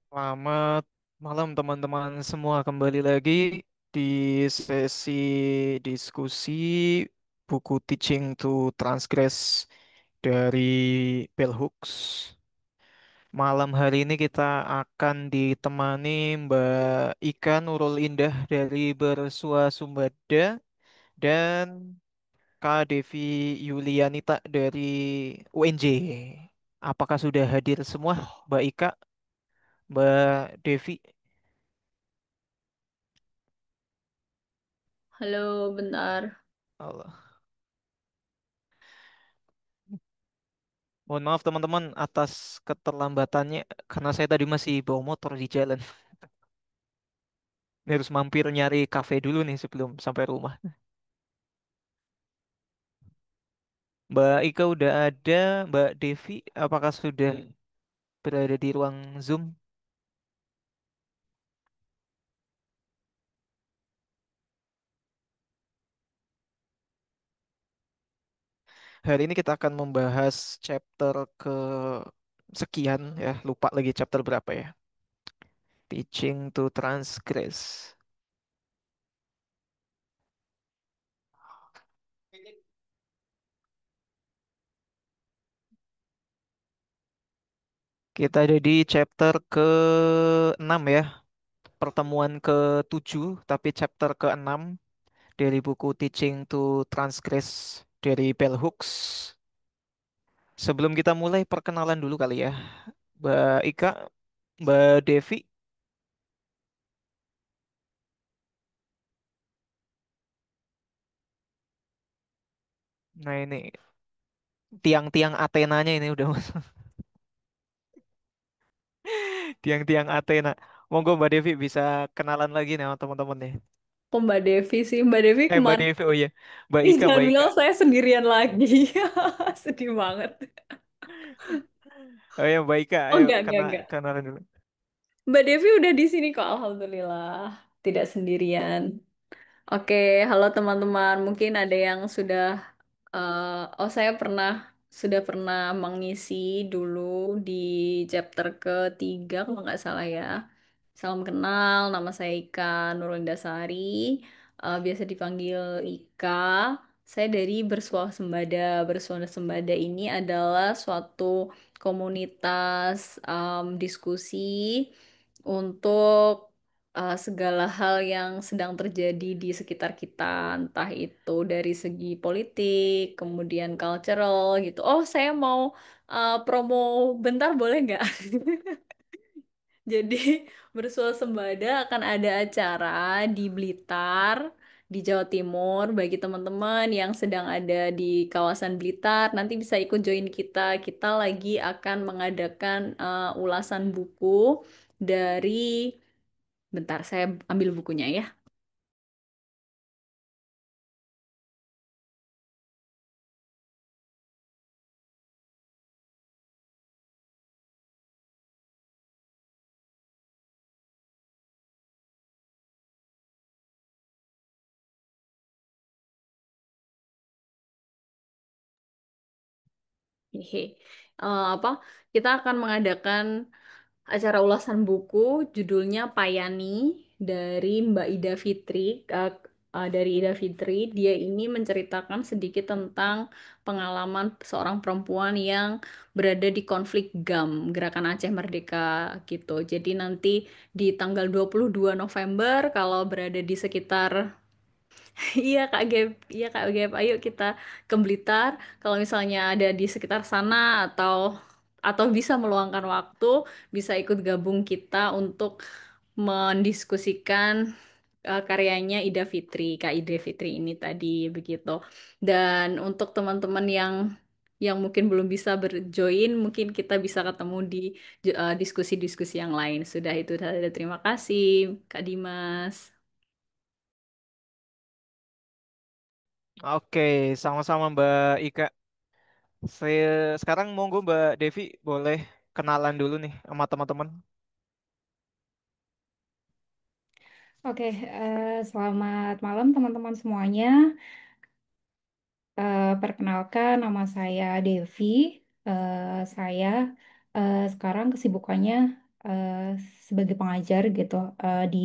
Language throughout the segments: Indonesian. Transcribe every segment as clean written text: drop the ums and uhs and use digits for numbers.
Selamat malam teman-teman semua, kembali lagi di sesi diskusi buku Teaching to Transgress dari Bell Hooks. Malam hari ini kita akan ditemani Mbak Ika Nurul Indah dari Bersua Sumbada dan Kak Devi Yulianita dari UNJ. Apakah sudah hadir semua, Mbak Ika, Mbak Devi? Halo, bentar. Allah. Mohon maaf teman-teman atas keterlambatannya karena saya tadi masih bawa motor di jalan. Ini harus mampir nyari kafe dulu nih sebelum sampai rumah. Mbak Ika udah ada, Mbak Devi apakah sudah berada di ruang Zoom? Hari ini kita akan membahas chapter ke sekian ya, lupa lagi chapter berapa ya. Teaching to Transgress. Kita ada di chapter ke-6 ya, pertemuan ke-7 tapi chapter ke-6 dari buku Teaching to Transgress dari Bell Hooks. Sebelum kita mulai, perkenalan dulu kali ya. Mbak Ika, Mbak Devi. Nah ini tiang-tiang Athenanya ini udah masuk. Tiang-tiang Athena. Monggo Mbak Devi bisa kenalan lagi nih sama teman-teman nih. Kok Mbak Devi sih? Mbak Devi Mbak kemana? Devi, oh iya. Mbak Ih, Ika, jangan Mbak Ika. bilang saya sendirian lagi. Sedih banget. Oh iya Mbak Ika, Oh, ayo enggak. kenalan dulu. Mbak Devi udah di sini kok, Alhamdulillah. Tidak sendirian. Oke, halo teman-teman. Mungkin ada yang sudah, oh saya sudah pernah mengisi dulu di chapter ketiga, kalau nggak salah ya. Salam kenal, nama saya Ika Nurlindasari, biasa dipanggil Ika. Saya dari Bersuah Sembada. Bersuah Sembada ini adalah suatu komunitas diskusi untuk segala hal yang sedang terjadi di sekitar kita, entah itu dari segi politik, kemudian cultural gitu. Oh, saya mau promo bentar boleh nggak? Jadi bersuasembada akan ada acara di Blitar, di Jawa Timur. Bagi teman-teman yang sedang ada di kawasan Blitar, nanti bisa ikut join kita. Kita lagi akan mengadakan ulasan buku dari, bentar saya ambil bukunya ya. Hehe. Apa? Kita akan mengadakan acara ulasan buku judulnya Payani dari Mbak Ida Fitri. Dari Ida Fitri, dia ini menceritakan sedikit tentang pengalaman seorang perempuan yang berada di konflik GAM, Gerakan Aceh Merdeka gitu. Jadi nanti di tanggal 22 November kalau berada di sekitar. Iya Kak Gap, iya Kak Gap. Ayo kita ke Blitar. Kalau misalnya ada di sekitar sana atau bisa meluangkan waktu, bisa ikut gabung kita untuk mendiskusikan karyanya Ida Fitri, Kak Ida Fitri ini tadi begitu. Dan untuk teman-teman yang mungkin belum bisa berjoin, mungkin kita bisa ketemu di diskusi-diskusi yang lain. Sudah itu saja. Terima kasih, Kak Dimas. Oke, sama-sama Mbak Ika. Saya sekarang monggo Mbak Devi boleh kenalan dulu nih sama teman-teman. Oke, selamat malam teman-teman semuanya. Perkenalkan, nama saya Devi. Saya sekarang kesibukannya eh, sebagai pengajar gitu di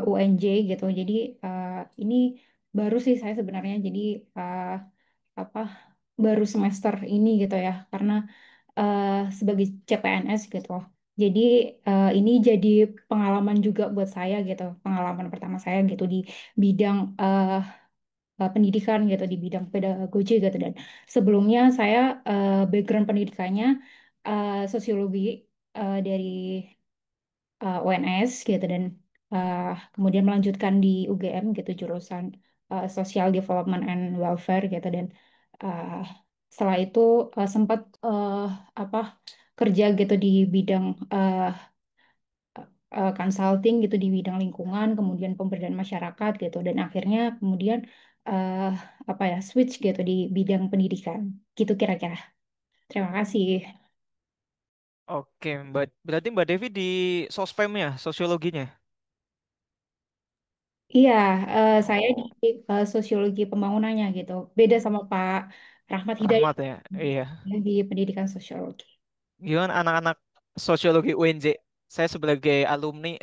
UNJ gitu. Jadi eh, ini baru sih saya sebenarnya jadi eh, apa baru semester ini gitu ya karena eh, sebagai CPNS gitu. Jadi ini jadi pengalaman juga buat saya gitu, pengalaman pertama saya gitu di bidang pendidikan gitu, di bidang pedagogi gitu. Dan sebelumnya saya background pendidikannya sosiologi dari UNS gitu dan uh, kemudian melanjutkan di UGM gitu jurusan Social Development and Welfare gitu dan uh, setelah itu sempat apa kerja gitu di bidang consulting gitu di bidang lingkungan kemudian pemberdayaan masyarakat gitu dan akhirnya kemudian uh, apa ya switch gitu di bidang pendidikan gitu kira-kira. Terima kasih. Oke, berarti Mbak Devi di sospem ya, sosiologinya. Iya, saya di Oh, sosiologi pembangunannya gitu. Beda sama Pak Rahmat Hidayat Rahmat ya. Iya. ya, di pendidikan sosiologi. Gimana anak-anak sosiologi UNJ? Saya sebagai alumni,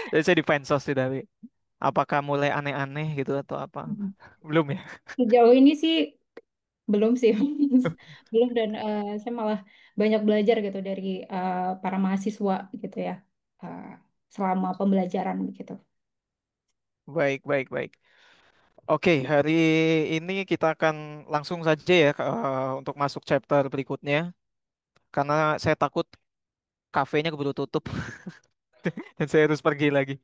jadi saya di Pensos sih tapi apakah mulai aneh-aneh gitu atau apa? Hmm. Belum ya? Sejauh ini sih belum sih, belum dan saya malah banyak belajar gitu dari para mahasiswa gitu ya eh, selama pembelajaran gitu. Baik, baik, baik. Oke, hari ini kita akan langsung saja ya untuk masuk chapter berikutnya. Karena saya takut kafenya keburu tutup dan saya harus pergi lagi.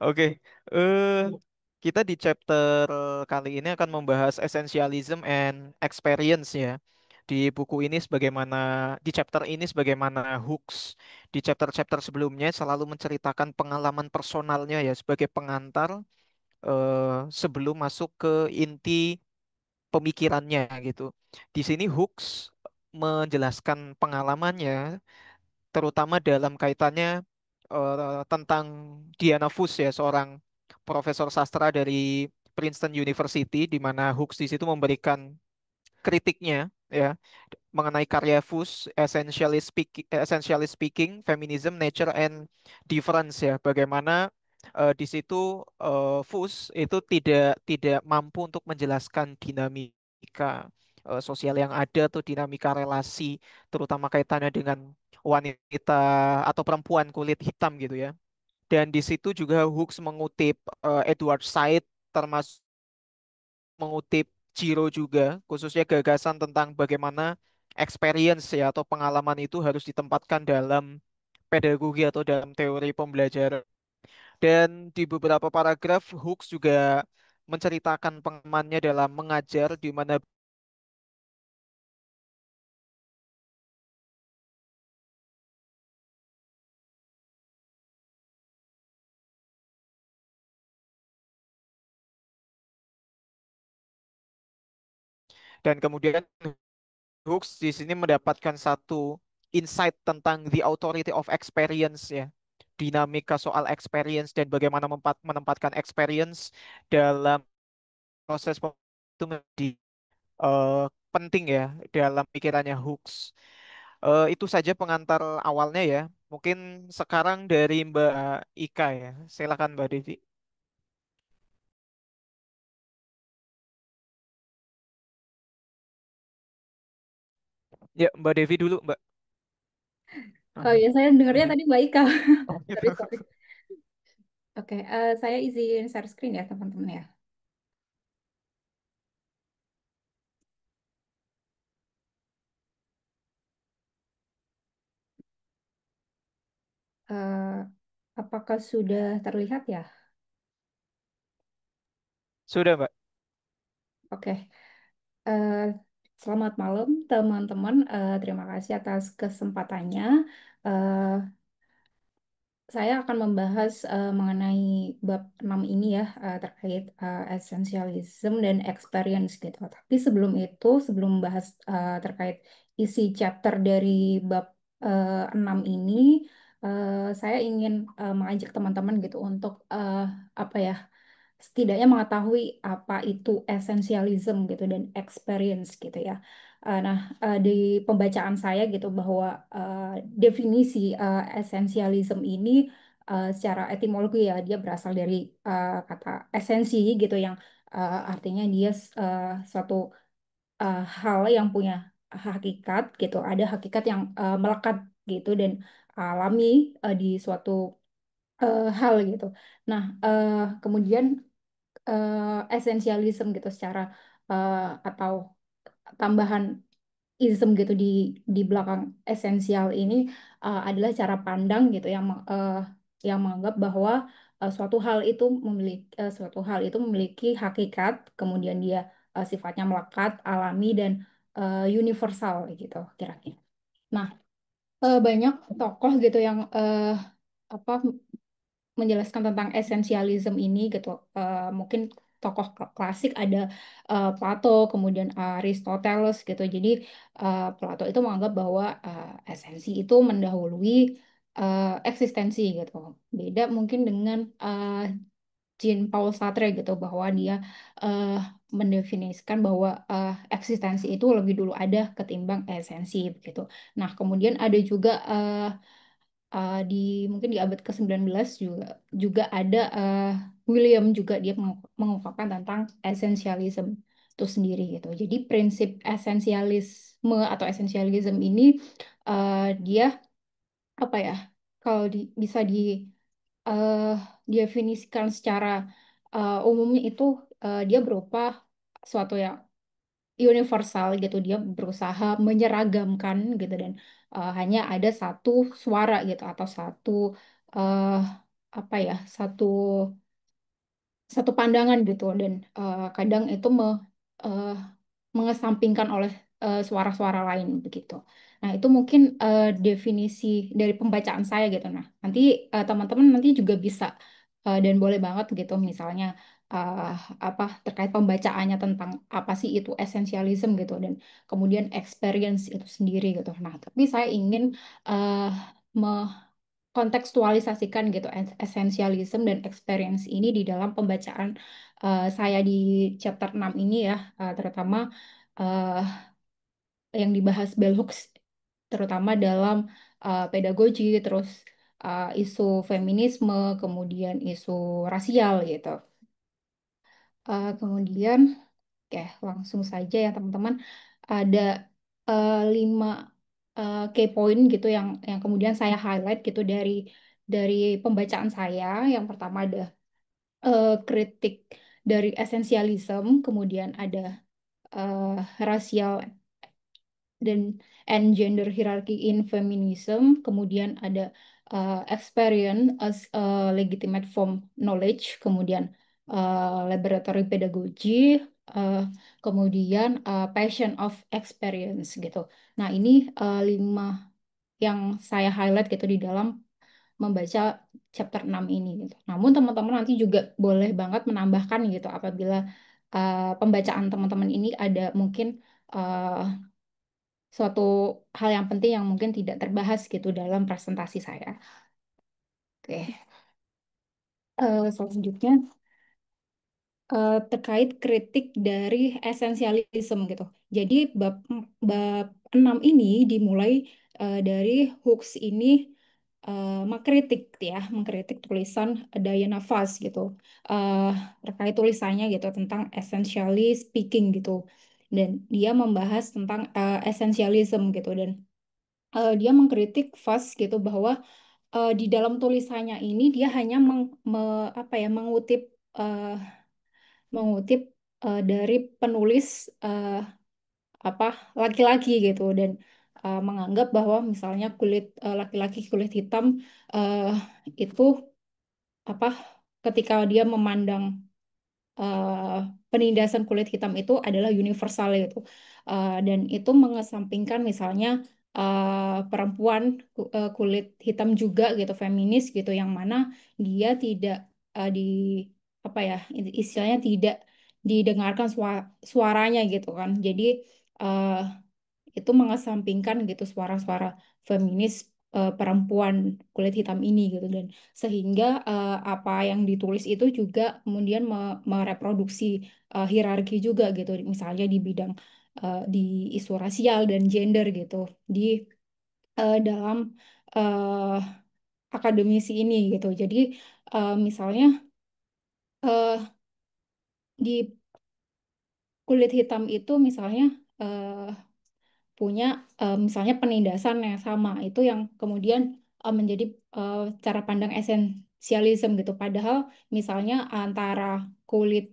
Oke, kita di chapter kali ini akan membahas essentialism and experience ya. Di buku ini sebagaimana, di chapter ini sebagaimana Hooks di chapter-chapter sebelumnya selalu menceritakan pengalaman personalnya ya sebagai pengantar sebelum masuk ke inti pemikirannya gitu. Di sini Hooks menjelaskan pengalamannya terutama dalam kaitannya tentang Diana Foss ya, seorang profesor sastra dari Princeton University, di mana Hooks di situ memberikan kritiknya ya mengenai karya Foss, Essentially Speaking, Feminism, Nature and Difference ya, bagaimana di situ Foss itu tidak mampu untuk menjelaskan dinamika sosial yang ada atau dinamika relasi, terutama kaitannya dengan wanita atau perempuan kulit hitam gitu ya. Dan di situ juga Hooks mengutip Edward Said, termasuk mengutip Jiro juga, khususnya gagasan tentang bagaimana experience ya atau pengalaman itu harus ditempatkan dalam pedagogi atau dalam teori pembelajaran. Dan di beberapa paragraf, Hooks juga menceritakan pengalamannya dalam mengajar di mana dan kemudian Hooks di sini mendapatkan satu insight tentang the authority of experience ya. Dinamika soal experience dan bagaimana menempatkan experience dalam proses itu menjadi penting ya dalam pikirannya Hooks. Itu saja pengantar awalnya ya. Mungkin sekarang dari Mbak Ika ya. Silakan Mbak Devi. Ya, Mbak Devi dulu, Mbak. Oh Ah. ya, saya dengarnya tadi Mbak Ika. Sorry, sorry. Oke, saya izin share screen ya teman-teman ya. Eh, apakah sudah terlihat ya? Sudah, Mbak. Oke. Eh, selamat malam teman-teman. Terima kasih atas kesempatannya. Eh, saya akan membahas mengenai bab 6 ini ya terkait essentialism dan experience gitu. Tapi sebelum itu, sebelum membahas terkait isi chapter dari bab 6 ini, saya ingin mengajak teman-teman gitu untuk apa ya, setidaknya mengetahui apa itu essentialism gitu dan experience gitu ya. Nah, di pembacaan saya gitu bahwa definisi esensialism ini secara etimologi ya dia berasal dari kata esensi gitu yang artinya dia suatu hal yang punya hakikat gitu, ada hakikat yang melekat gitu dan alami di suatu hal gitu. Nah, kemudian esensialism gitu secara atau tambahan ism gitu di belakang esensial ini adalah cara pandang gitu yang menganggap bahwa suatu hal itu memiliki hakikat, kemudian dia sifatnya melekat, alami dan universal gitu kira-kira. Nah, banyak tokoh gitu yang apa menjelaskan tentang esensialisme ini gitu. Mungkin tokoh klasik ada Plato, kemudian Aristoteles gitu. Jadi Plato itu menganggap bahwa esensi itu mendahului eksistensi gitu. Beda mungkin dengan Jean-Paul Sartre gitu bahwa dia eh, mendefinisikan bahwa eksistensi itu lebih dulu ada ketimbang esensi begitu. Nah, kemudian ada juga di mungkin di abad ke-19 juga juga ada William juga dia mengungkapkan tentang esensialisme itu sendiri gitu. Jadi prinsip esensialisme atau esensialisme ini dia apa ya? Kalau bisa di eh, definisikan secara umumnya itu dia berupa suatu yang universal gitu, dia berusaha menyeragamkan gitu dan hanya ada satu suara gitu atau satu eh, apa ya satu pandangan gitu dan kadang itu eh, mengesampingkan oleh suara-suara lain begitu. Nah, itu mungkin definisi dari pembacaan saya gitu. Nah, nanti teman-teman nanti juga bisa dan boleh banget gitu misalnya eh, apa terkait pembacaannya tentang apa sih itu esensialism gitu dan kemudian experience itu sendiri gitu. Nah, tapi saya ingin eh, kontekstualisasikan gitu esensialism dan experience ini di dalam pembacaan saya di chapter 6 ini ya terutama eh, yang dibahas bell hooks terutama dalam pedagogi terus isu feminisme kemudian isu rasial gitu. Kemudian oke langsung saja ya teman-teman ada 5 key point gitu yang kemudian saya highlight gitu dari pembacaan saya. Yang pertama ada kritik dari esensialism, kemudian ada rasial dan and gender hierarchy in feminism, kemudian ada experience as a legitimate form knowledge, kemudian laboratory pedagogy, uh, kemudian passion of experience gitu. Nah, ini 5 yang saya highlight gitu di dalam membaca chapter 6 ini gitu. Namun teman-teman nanti juga boleh banget menambahkan gitu apabila pembacaan teman-teman ini ada mungkin uh, suatu hal yang penting yang mungkin tidak terbahas gitu dalam presentasi saya. Oke, selanjutnya terkait kritik dari esensialisme gitu. Jadi bab 6 ini dimulai dari Hooks ini mengkritik ya, mengkritik tulisan Diana Foss gitu. eh Terkait tulisannya gitu tentang essentially speaking gitu. Dan dia membahas tentang essentialism gitu dan dia mengkritik Foss gitu bahwa di dalam tulisannya ini dia hanya apa ya eh, mengutip dari penulis eh, apa laki-laki gitu dan menganggap bahwa misalnya laki-laki kulit hitam eh, itu apa ketika dia memandang eh, penindasan kulit hitam itu adalah universal gitu. Dan itu mengesampingkan misalnya perempuan kulit hitam juga gitu feminis gitu yang mana dia tidak di apa ya istilahnya tidak didengarkan suaranya gitu kan. Jadi eh, itu mengesampingkan gitu suara-suara feminis perempuan kulit hitam ini gitu dan sehingga apa yang ditulis itu juga kemudian mereproduksi hierarki juga gitu misalnya di bidang di isu rasial dan gender gitu di dalam eh, akademisi ini gitu. Jadi misalnya eh, di kulit hitam itu misalnya eh, punya misalnya penindasan yang sama itu yang kemudian menjadi cara pandang esensialisme gitu. Padahal misalnya antara kulit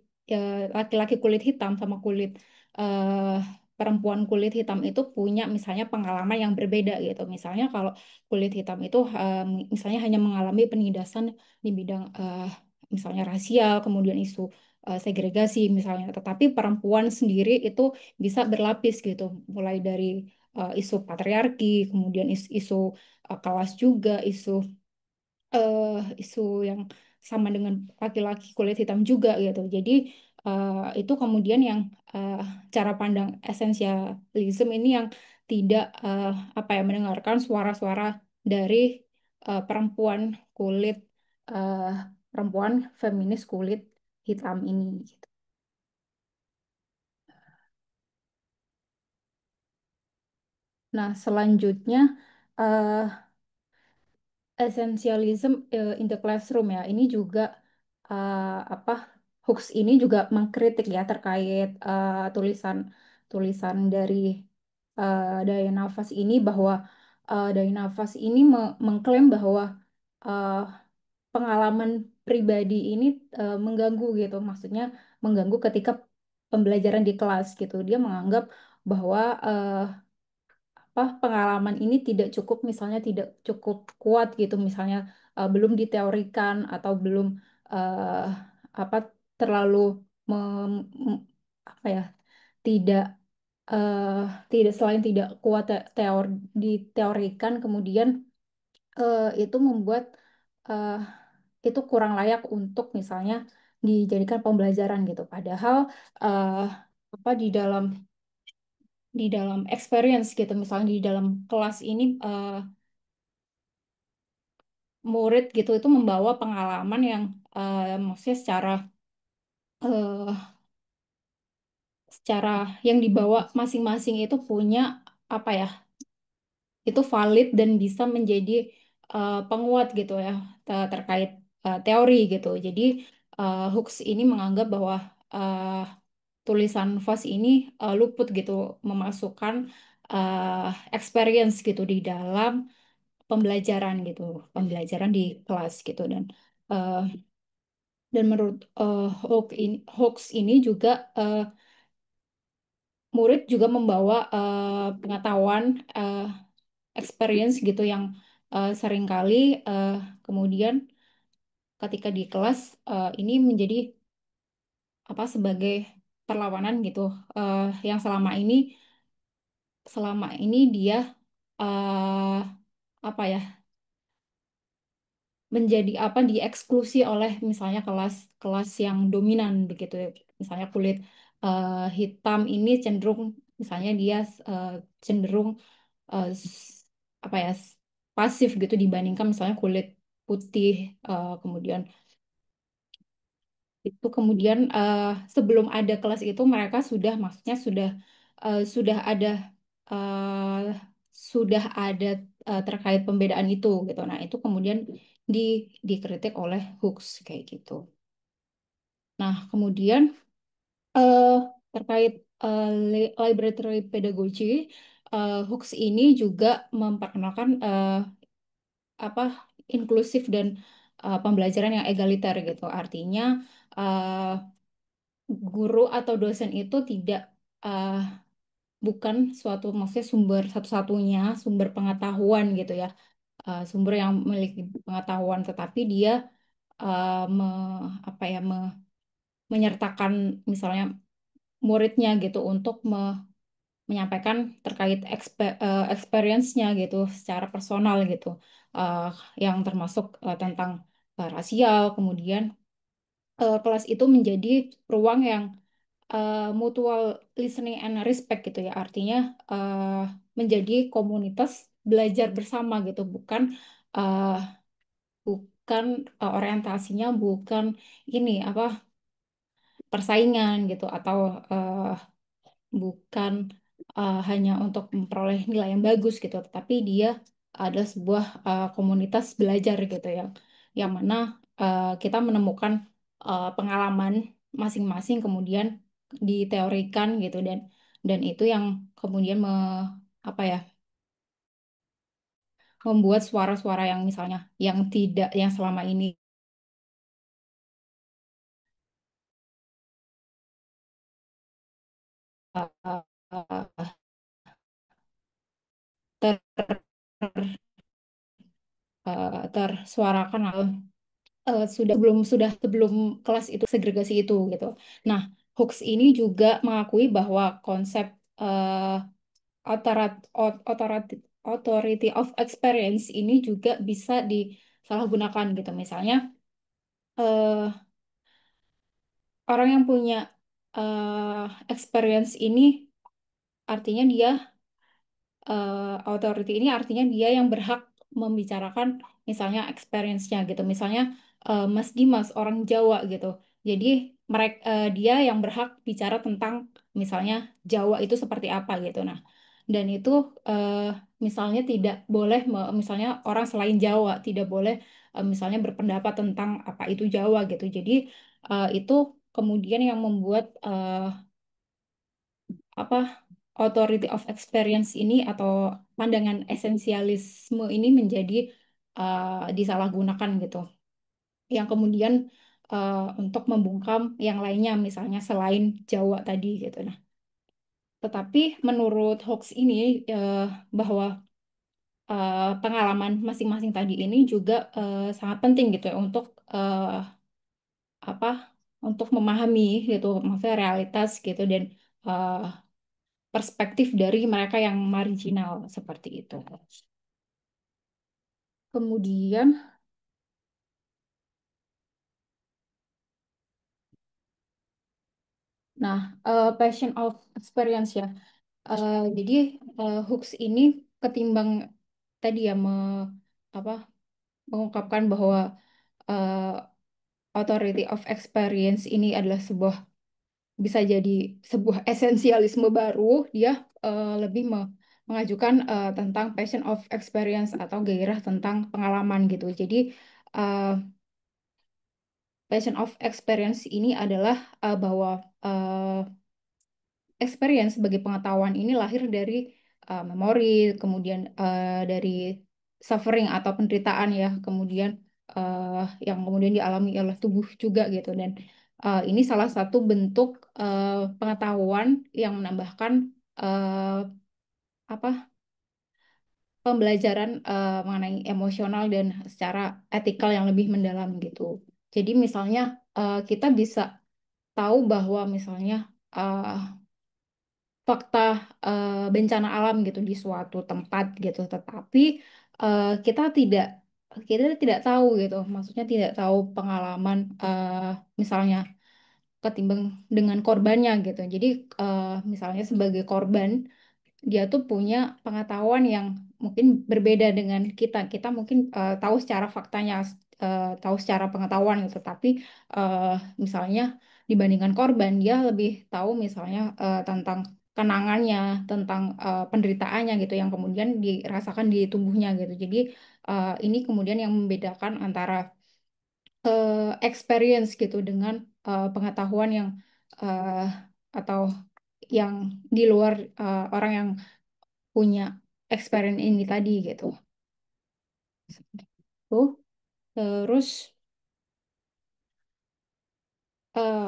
laki-laki kulit hitam sama kulit eh, perempuan kulit hitam itu punya misalnya pengalaman yang berbeda gitu. Misalnya kalau kulit hitam itu misalnya hanya mengalami penindasan di bidang misalnya rasial, kemudian isu segregasi misalnya. Tetapi perempuan sendiri itu bisa berlapis gitu, mulai dari isu patriarki, kemudian isu kelas juga, eh, isu yang sama dengan laki-laki kulit hitam juga gitu. Jadi itu kemudian yang eh, cara pandang esensialisme ini yang tidak apa ya mendengarkan suara-suara dari perempuan kulit eh, perempuan feminis kulit hitam ini gitu. Nah, selanjutnya eh, esensialism in the classroom ya. Ini juga apa Hooks ini juga mengkritik ya terkait tulisan dari Diana Nafas ini bahwa Diana Nafas ini mengklaim bahwa eh, pengalaman pribadi ini mengganggu gitu. Maksudnya mengganggu ketika pembelajaran di kelas gitu. Dia menganggap bahwa apa pengalaman ini tidak cukup misalnya tidak cukup kuat gitu misalnya belum diteorikan atau belum eh, apa terlalu apa ya tidak eh, tidak selain tidak kuat diteorikan kemudian itu membuat eh, itu kurang layak untuk misalnya dijadikan pembelajaran gitu padahal eh, apa di dalam experience gitu misalnya di dalam kelas ini murid gitu itu membawa pengalaman yang maksudnya eh, secara yang dibawa masing-masing itu punya apa ya itu valid dan bisa menjadi penguat gitu ya terkait teori gitu jadi Hooks ini menganggap bahwa eh, tulisan Voss ini luput gitu memasukkan experience gitu di dalam pembelajaran di kelas gitu uh, dan menurut Hawks ini juga murid juga membawa pengetahuan experience gitu yang seringkali uh, kemudian ketika di kelas ini menjadi apa sebagai perlawanan gitu yang selama ini dia uh, apa ya menjadi apa dieksklusi oleh misalnya kelas-kelas yang dominan begitu ya. Misalnya kulit hitam ini cenderung misalnya dia eh, cenderung apa ya pasif gitu dibandingkan misalnya kulit putih kemudian itu kemudian sebelum ada kelas itu mereka sudah maksudnya sudah ada eh, sudah ada terkait pembedaan itu gitu. Nah, itu kemudian di dikritik oleh Hooks kayak gitu. Nah, kemudian eh, terkait library pedagogy, Hooks ini juga memperkenalkan apa inklusif dan pembelajaran yang egaliter gitu. Artinya eh, guru atau dosen itu tidak eh, bukan suatu maksudnya sumber satu-satunya sumber pengetahuan gitu ya sumber yang memiliki pengetahuan tetapi dia apa ya menyertakan misalnya muridnya gitu untuk menyampaikan terkait experience-nya gitu secara personal gitu eh, yang termasuk tentang rasial kemudian kelas itu menjadi ruang yang mutual listening and respect gitu ya. Artinya eh, menjadi komunitas belajar bersama gitu, eh, bukan orientasinya bukan ini apa persaingan gitu atau bukan hanya untuk memperoleh nilai yang bagus gitu, tetapi dia ada sebuah komunitas belajar gitu ya, yang mana kita menemukan pengalaman masing-masing kemudian diteorikan gitu, dan itu yang kemudian apa ya, membuat suara-suara yang misalnya yang tidak yang selama ini uh, ter, tersuarakan atau sebelum kelas itu segregasi itu gitu. Nah, Hooks ini juga mengakui bahwa konsep authority authority of experience ini juga bisa disalahgunakan gitu. Misalnya eh, orang yang punya experience ini artinya dia authority ini artinya dia yang berhak membicarakan misalnya experience-nya gitu. Misalnya Mas Dimas orang Jawa gitu. Jadi dia yang berhak bicara tentang misalnya Jawa itu seperti apa gitu. Nah, dan itu eh, misalnya tidak boleh misalnya orang selain Jawa tidak boleh misalnya berpendapat tentang apa itu Jawa gitu. Jadi itu kemudian yang membuat apa authority of experience ini atau pandangan esensialisme ini menjadi disalahgunakan gitu. Yang kemudian untuk membungkam yang lainnya misalnya selain Jawa tadi gitu. Nah, tetapi menurut hoax ini bahwa pengalaman masing-masing tadi ini juga sangat penting gitu ya untuk apa untuk memahami gitu maksudnya realitas gitu dan eh, perspektif dari mereka yang marginal seperti itu. Kemudian, nah, passion of experience ya. Jadi Hooks ini ketimbang tadi ya apa mengungkapkan bahwa eh, authority of experience ini adalah bisa jadi sebuah esensialisme baru, dia lebih mengajukan tentang passion of experience atau gairah tentang pengalaman gitu. Jadi eh, passion of experience ini adalah bahwa eh, experience sebagai pengetahuan ini lahir dari memori, kemudian dari suffering atau penderitaan ya, kemudian yang kemudian dialami oleh tubuh juga gitu. Dan ini salah satu bentuk pengetahuan yang menambahkan eh, apa pembelajaran mengenai emosional dan secara etikal yang lebih mendalam gitu. Jadi misalnya kita bisa tahu bahwa misalnya eh, fakta bencana alam gitu di suatu tempat gitu, tetapi kita tidak tahu gitu, maksudnya tidak tahu pengalaman misalnya ketimbang dengan korbannya gitu. Jadi misalnya sebagai korban dia tuh punya pengetahuan yang mungkin berbeda dengan kita. Kita mungkin tahu secara faktanya, tahu secara pengetahuan gitu. Tapi eh, misalnya dibandingkan korban, dia lebih tahu misalnya tentang kenangannya, tentang penderitaannya gitu, yang kemudian dirasakan di tubuhnya gitu. Jadi ini kemudian yang membedakan antara experience gitu dengan pengetahuan yang eh, atau yang di luar orang yang punya experience ini tadi gitu. Tuh, terus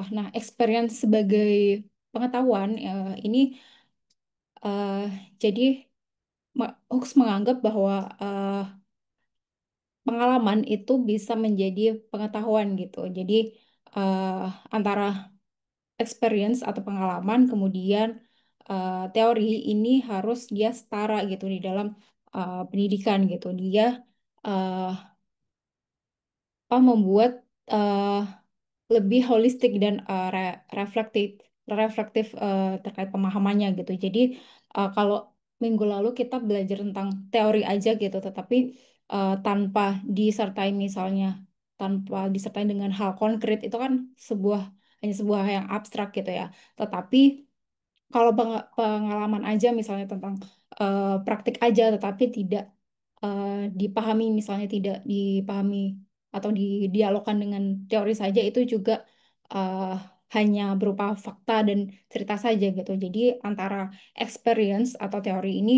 nah experience sebagai pengetahuan ini eh, jadi Hooks menganggap bahwa pengalaman itu bisa menjadi pengetahuan gitu. Jadi eh, antara experience atau pengalaman kemudian teori ini harus dia setara gitu di dalam pendidikan gitu. Dia eh, membuat eh, lebih holistik dan reflektif reflektif terkait pemahamannya gitu. Jadi kalau minggu lalu kita belajar tentang teori aja gitu, tetapi tanpa disertai misalnya tanpa disertai dengan hal konkret itu kan sebuah hanya sebuah yang abstrak gitu ya. Tetapi kalau pengalaman aja misalnya tentang praktik aja tetapi tidak eh, dipahami misalnya tidak dipahami atau didialogkan dengan teori saja itu juga eh, hanya berupa fakta dan cerita saja gitu. Jadi antara experience atau teori ini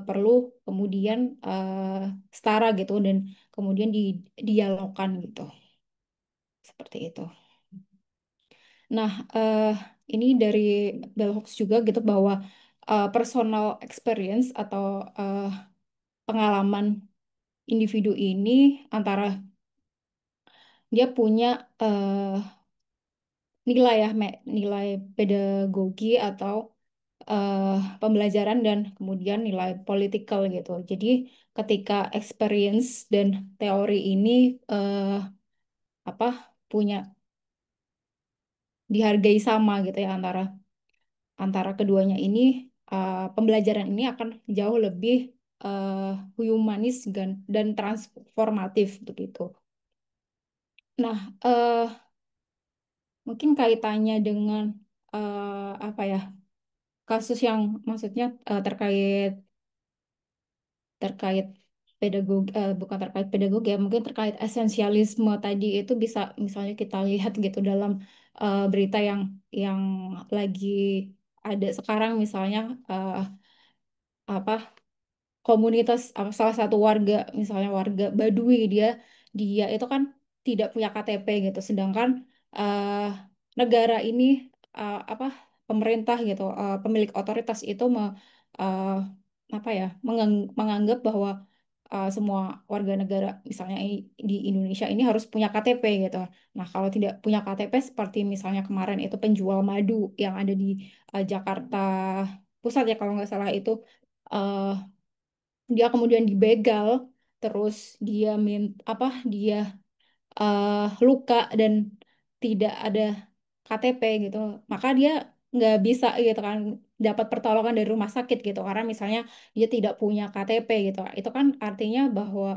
perlu kemudian setara gitu dan kemudian didialogkan gitu. Seperti itu. Nah, ini dari Bell Hooks juga gitu bahwa personal experience atau eh, pengalaman individu ini antara dia punya nilai ya, nilai pedagogi atau eh, pembelajaran dan kemudian nilai politikal gitu. Jadi ketika experience dan teori ini apa punya dihargai sama gitu ya antara antara keduanya ini pembelajaran ini akan jauh lebih humanis dan transformatif begitu. Nah, mungkin kaitannya dengan apa ya kasus yang maksudnya terkait terkait pedagogi bukan terkait pedagogi ya mungkin terkait esensialisme tadi itu bisa misalnya kita lihat gitu dalam berita yang lagi ada sekarang misalnya apa komunitas apa, salah satu warga misalnya warga Baduy dia itu kan tidak punya KTP gitu sedangkan eh, negara ini apa pemerintah gitu pemilik otoritas itu eh, apa ya menganggap bahwa semua warga negara misalnya di Indonesia ini harus punya KTP gitu. Nah, kalau tidak punya KTP seperti misalnya kemarin itu penjual madu yang ada di Jakarta Pusat ya kalau nggak salah itu eh, dia kemudian dibegal terus dia apa dia luka dan tidak ada KTP gitu maka dia nggak bisa gitu kan dapat pertolongan dari rumah sakit gitu karena misalnya dia tidak punya KTP gitu itu kan artinya bahwa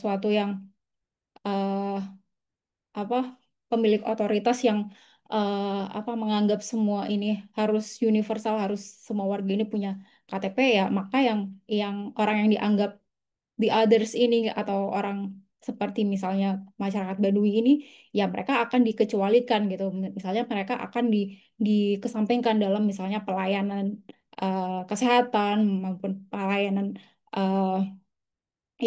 suatu yang eh, apa pemilik otoritas yang apa menganggap semua ini harus universal harus semua warga ini punya KTP ya maka yang orang yang dianggap the others ini atau orang seperti misalnya masyarakat Baduy ini ya mereka akan dikecualikan gitu misalnya mereka akan dikesampingkan dalam misalnya pelayanan kesehatan maupun pelayanan eh,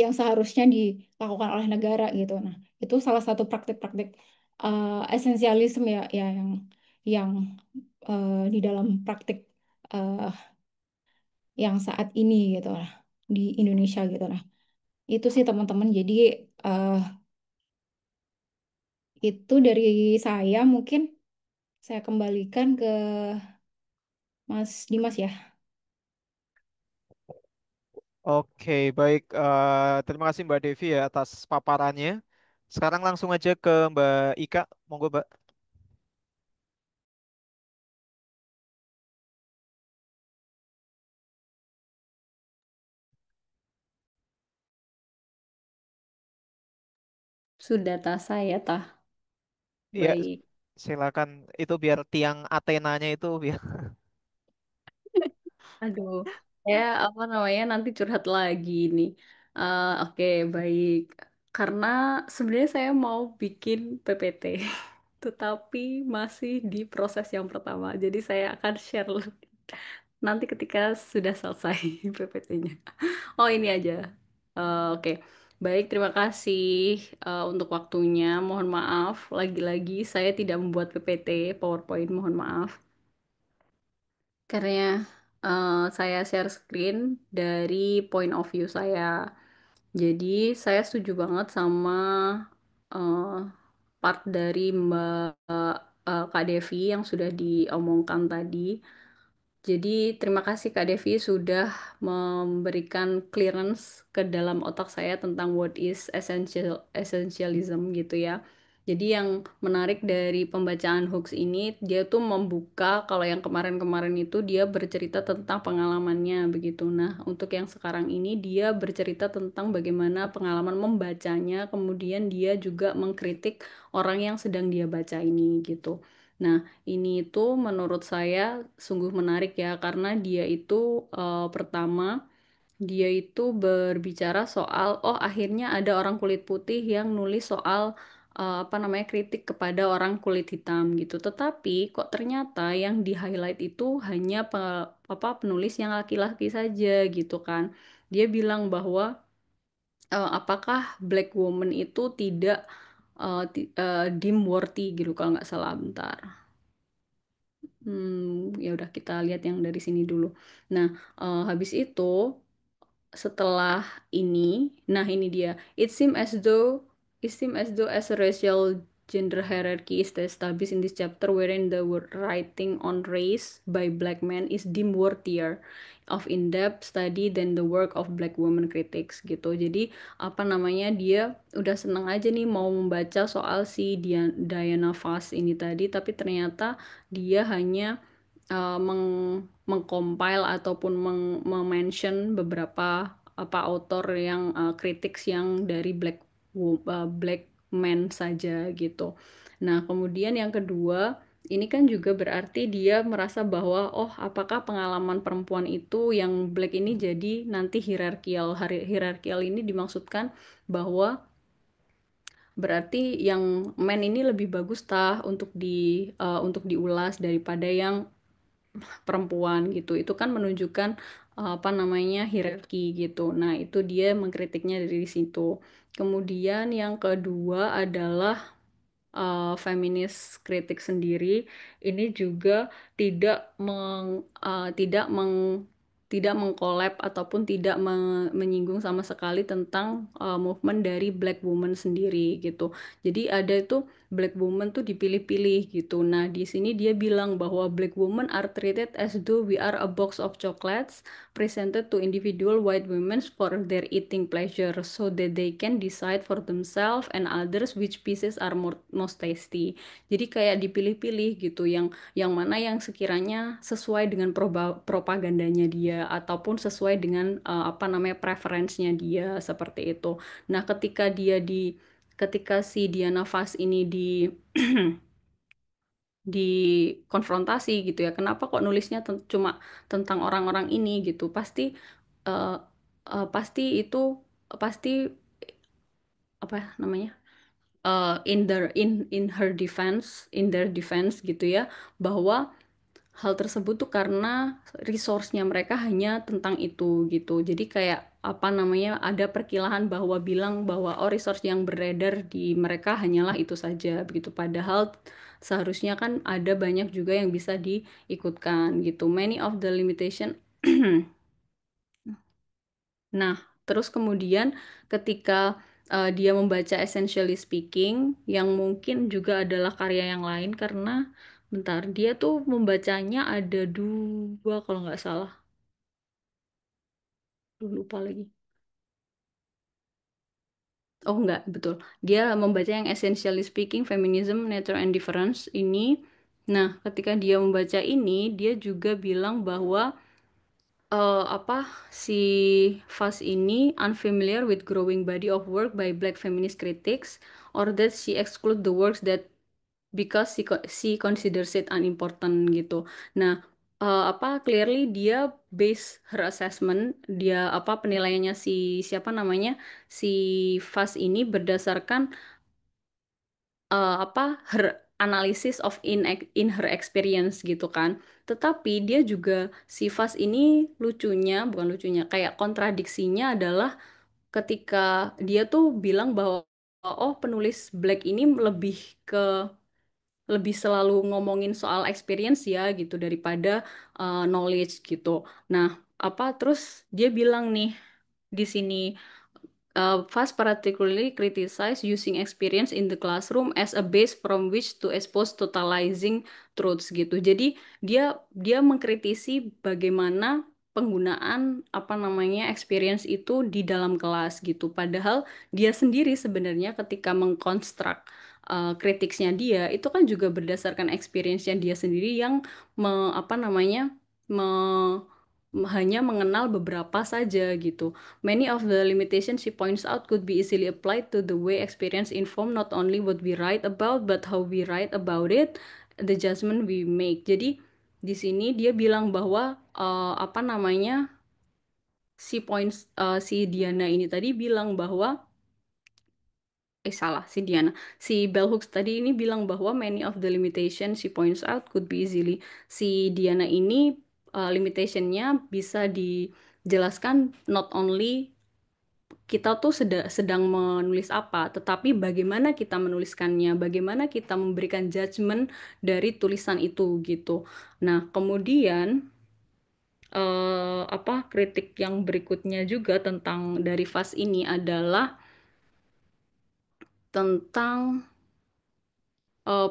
yang seharusnya dilakukan oleh negara gitu nah itu salah satu praktik-praktik esensialisme ya, ya yang di dalam praktik eh, yang saat ini gitu lah di Indonesia gitu nah itu sih teman-teman. Jadi eh, itu dari saya mungkin saya kembalikan ke Mas Dimas ya. Oke, baik. Terima kasih Mbak Devi ya atas paparannya. Sekarang langsung aja ke Mbak Ika. Monggo, Mbak. Sudah tas saya tah. Iya, Baik. silakan. Itu biar tiang Atenanya itu biar. Aduh, ya apa namanya nanti curhat lagi nih. Oke, baik. Karena sebenarnya saya mau bikin PPT, tetapi masih di proses yang pertama. Jadi saya akan share nanti ketika sudah selesai PPT-nya. Oh ini aja. Oke, baik. Terima kasih untuk waktunya. Mohon maaf, lagi-lagi saya tidak membuat PPT, PowerPoint. Mohon maaf. Karena saya share screen dari point of view saya. Jadi saya setuju banget sama eh, part dari Kak Devi yang sudah diomongkan tadi. Jadi terima kasih Kak Devi sudah memberikan clearance ke dalam otak saya tentang what is essentialism gitu ya. Jadi yang menarik dari pembacaan Hooks ini dia tuh membuka kalau yang kemarin-kemarin itu dia bercerita tentang pengalamannya begitu. Nah, untuk yang sekarang ini dia bercerita tentang bagaimana pengalaman membacanya, kemudian dia juga mengkritik orang yang sedang dia baca ini gitu. Nah, ini itu menurut saya sungguh menarik ya, karena dia itu pertama, dia itu berbicara soal, oh akhirnya ada orang kulit putih yang nulis soal apa namanya kritik kepada orang kulit hitam gitu. Tetapi kok ternyata yang di highlight itu hanya apa penulis yang laki-laki saja gitu kan. Dia bilang bahwa apakah Black Woman itu tidak deem worthy gitu kalau nggak salah, bentar. Ya udah kita lihat yang dari sini dulu. Nah, habis itu setelah ini, nah ini dia. It seems as though as a racial gender hierarchy is established in this chapter wherein the writing on race by black men is deemed worthier of in-depth study than the work of black women critics gitu. Jadi apa namanya dia udah seneng aja nih mau membaca soal si Diana Foss ini tadi, tapi ternyata dia hanya mengcompile ataupun mention beberapa apa author yang critics yang dari black men saja gitu. Nah, kemudian yang kedua, ini kan juga berarti dia merasa bahwa oh, apakah pengalaman perempuan itu yang black ini jadi nanti hierarkial. Hierarkial ini dimaksudkan bahwa berarti yang men ini lebih bagus tah untuk diulas daripada yang perempuan gitu. Itu kan menunjukkan apa namanya hierarki gitu. Nah, itu dia mengkritiknya dari situ. Kemudian yang kedua adalah feminis kritik sendiri ini juga tidak mengkolab ataupun tidak menyinggung sama sekali tentang movement dari Black woman sendiri gitu. Jadi ada itu Black woman tuh dipilih-pilih gitu. Nah, di sini dia bilang bahwa Black women are treated as though we are a box of chocolates presented to individual white women for their eating pleasure so that they can decide for themselves and others which pieces are most tasty. Jadi kayak dipilih-pilih gitu yang mana yang sekiranya sesuai dengan propagandanya dia ataupun sesuai dengan apa namanya preferensinya dia seperti itu. Nah, ketika si Diana Fast ini dikonfrontasi gitu ya, kenapa kok nulisnya cuma tentang orang-orang ini gitu, eh, pasti pasti apa namanya in their defense gitu ya, bahwa hal tersebut tuh karena resource-nya mereka hanya tentang itu gitu. Jadi kayak apa namanya ada perkilahan bahwa bilang bahwa oh resource yang beredar di mereka hanyalah itu saja begitu. Padahal seharusnya kan ada banyak juga yang bisa diikutkan gitu. Many of the limitation. Nah, terus kemudian ketika dia membaca Essentially Speaking, yang mungkin juga adalah karya yang lain karena bentar, dia tuh membacanya ada dua kalau nggak salah. Duh, lupa lagi. Oh nggak, betul. Dia membaca yang Essentially Speaking, Feminism, Nature and Difference ini. Nah, ketika dia membaca ini, dia juga bilang bahwa apa si Fas ini unfamiliar with growing body of work by black feminist critics or that she exclude the works that because she considers it unimportant gitu. Nah, apa clearly dia base her assessment, dia apa penilaiannya si siapa namanya si Fas ini berdasarkan apa her analysis of in her experience gitu kan. Tetapi dia juga si Fas ini lucunya, bukan lucunya, kayak kontradiksinya adalah ketika dia tuh bilang bahwa oh penulis Black ini lebih selalu ngomongin soal experience ya gitu daripada knowledge gitu. Nah, apa terus dia bilang nih di sini Fast particularly criticized using experience in the classroom as a base from which to expose totalizing truths gitu. Jadi dia mengkritisi bagaimana penggunaan apa namanya experience itu di dalam kelas gitu. Padahal dia sendiri sebenarnya ketika mengkonstruk kritiknya dia itu kan juga berdasarkan experience-nya dia sendiri yang apa namanya hanya mengenal beberapa saja gitu. Many of the limitations she points out could be easily applied to the way experience inform not only what we write about but how we write about it the judgment we make. Jadi di sini dia bilang bahwa apa namanya si Diana ini tadi bilang bahwa salah si Diana. Si Bell Hooks tadi ini bilang bahwa many of the limitations she points out could be easily. Si Diana ini limitationnya bisa dijelaskan not only kita tuh sedang menulis apa, tetapi bagaimana kita menuliskannya, bagaimana kita memberikan judgement dari tulisan itu gitu. Nah, kemudian apa kritik yang berikutnya juga tentang dari Fast ini adalah tentang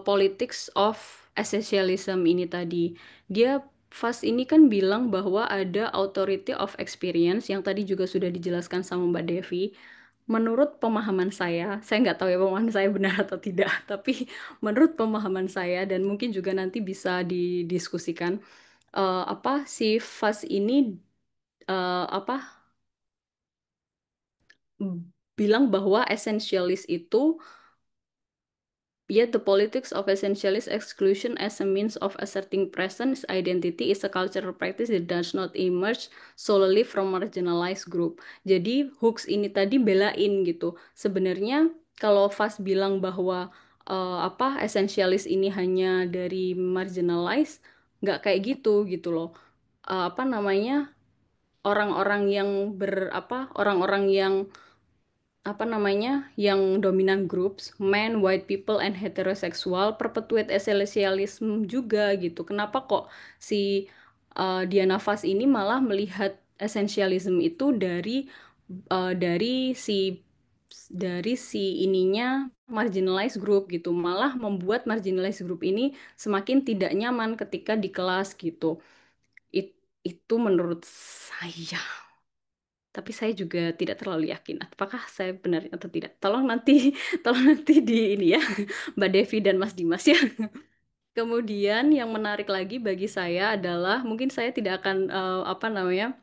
politics of essentialism ini tadi. Dia Fast ini kan bilang bahwa ada authority of experience yang tadi juga sudah dijelaskan sama Mbak Devi. Menurut pemahaman saya nggak tahu ya pemahaman saya benar atau tidak, tapi menurut pemahaman saya dan mungkin juga nanti bisa didiskusikan, apa si Fast ini apa bilang bahwa essentialist itu, yet the politics of essentialist exclusion as a means of asserting presence identity is a cultural practice that does not emerge solely from marginalized group. Jadi Hooks ini tadi belain gitu. Sebenarnya kalau Fass bilang bahwa apa essentialist ini hanya dari marginalized, nggak kayak gitu gitu loh. Apa namanya orang-orang yang orang-orang yang apa namanya yang dominan groups men, white people, and heterosexual perpetuate essentialism juga gitu. Kenapa kok si Diana Fas ini malah melihat essentialism itu dari si ininya marginalized group gitu, malah membuat marginalized group ini semakin tidak nyaman ketika di kelas gitu. Itu menurut saya. Tapi saya juga tidak terlalu yakin apakah saya benar atau tidak. Tolong nanti, tolong nanti di ini ya, Mbak Devi dan Mas Dimas ya. Kemudian yang menarik lagi bagi saya adalah mungkin saya tidak akan apa namanya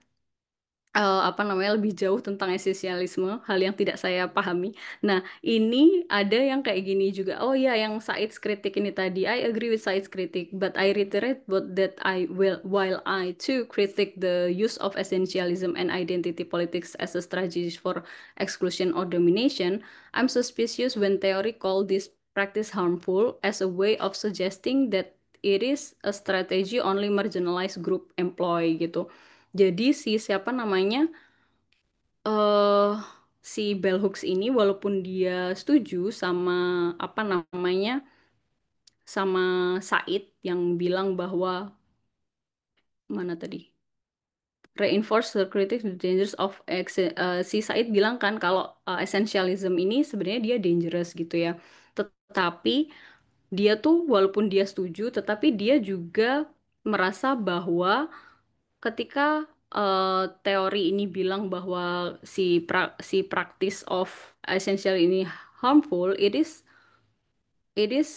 lebih jauh tentang esensialisme, hal yang tidak saya pahami. Nah, ini ada yang kayak gini juga. Oh ya, yang Said's kritik ini tadi, I agree with Said's kritik, but I reiterate what that I will while I too critique the use of essentialism and identity politics as a strategy for exclusion or domination, I'm suspicious when theory call this practice harmful as a way of suggesting that it is a strategy only marginalized group employ gitu. Jadi si siapa namanya eh si Bell Hooks ini walaupun dia setuju sama apa namanya sama Said yang bilang bahwa mana tadi reinforce the critics the dangers of si Said bilang kan kalau essentialism ini sebenarnya dia dangerous gitu ya. Tetapi dia tuh walaupun dia setuju tetapi dia juga merasa bahwa ketika teori ini bilang bahwa si practice of essential ini harmful, it is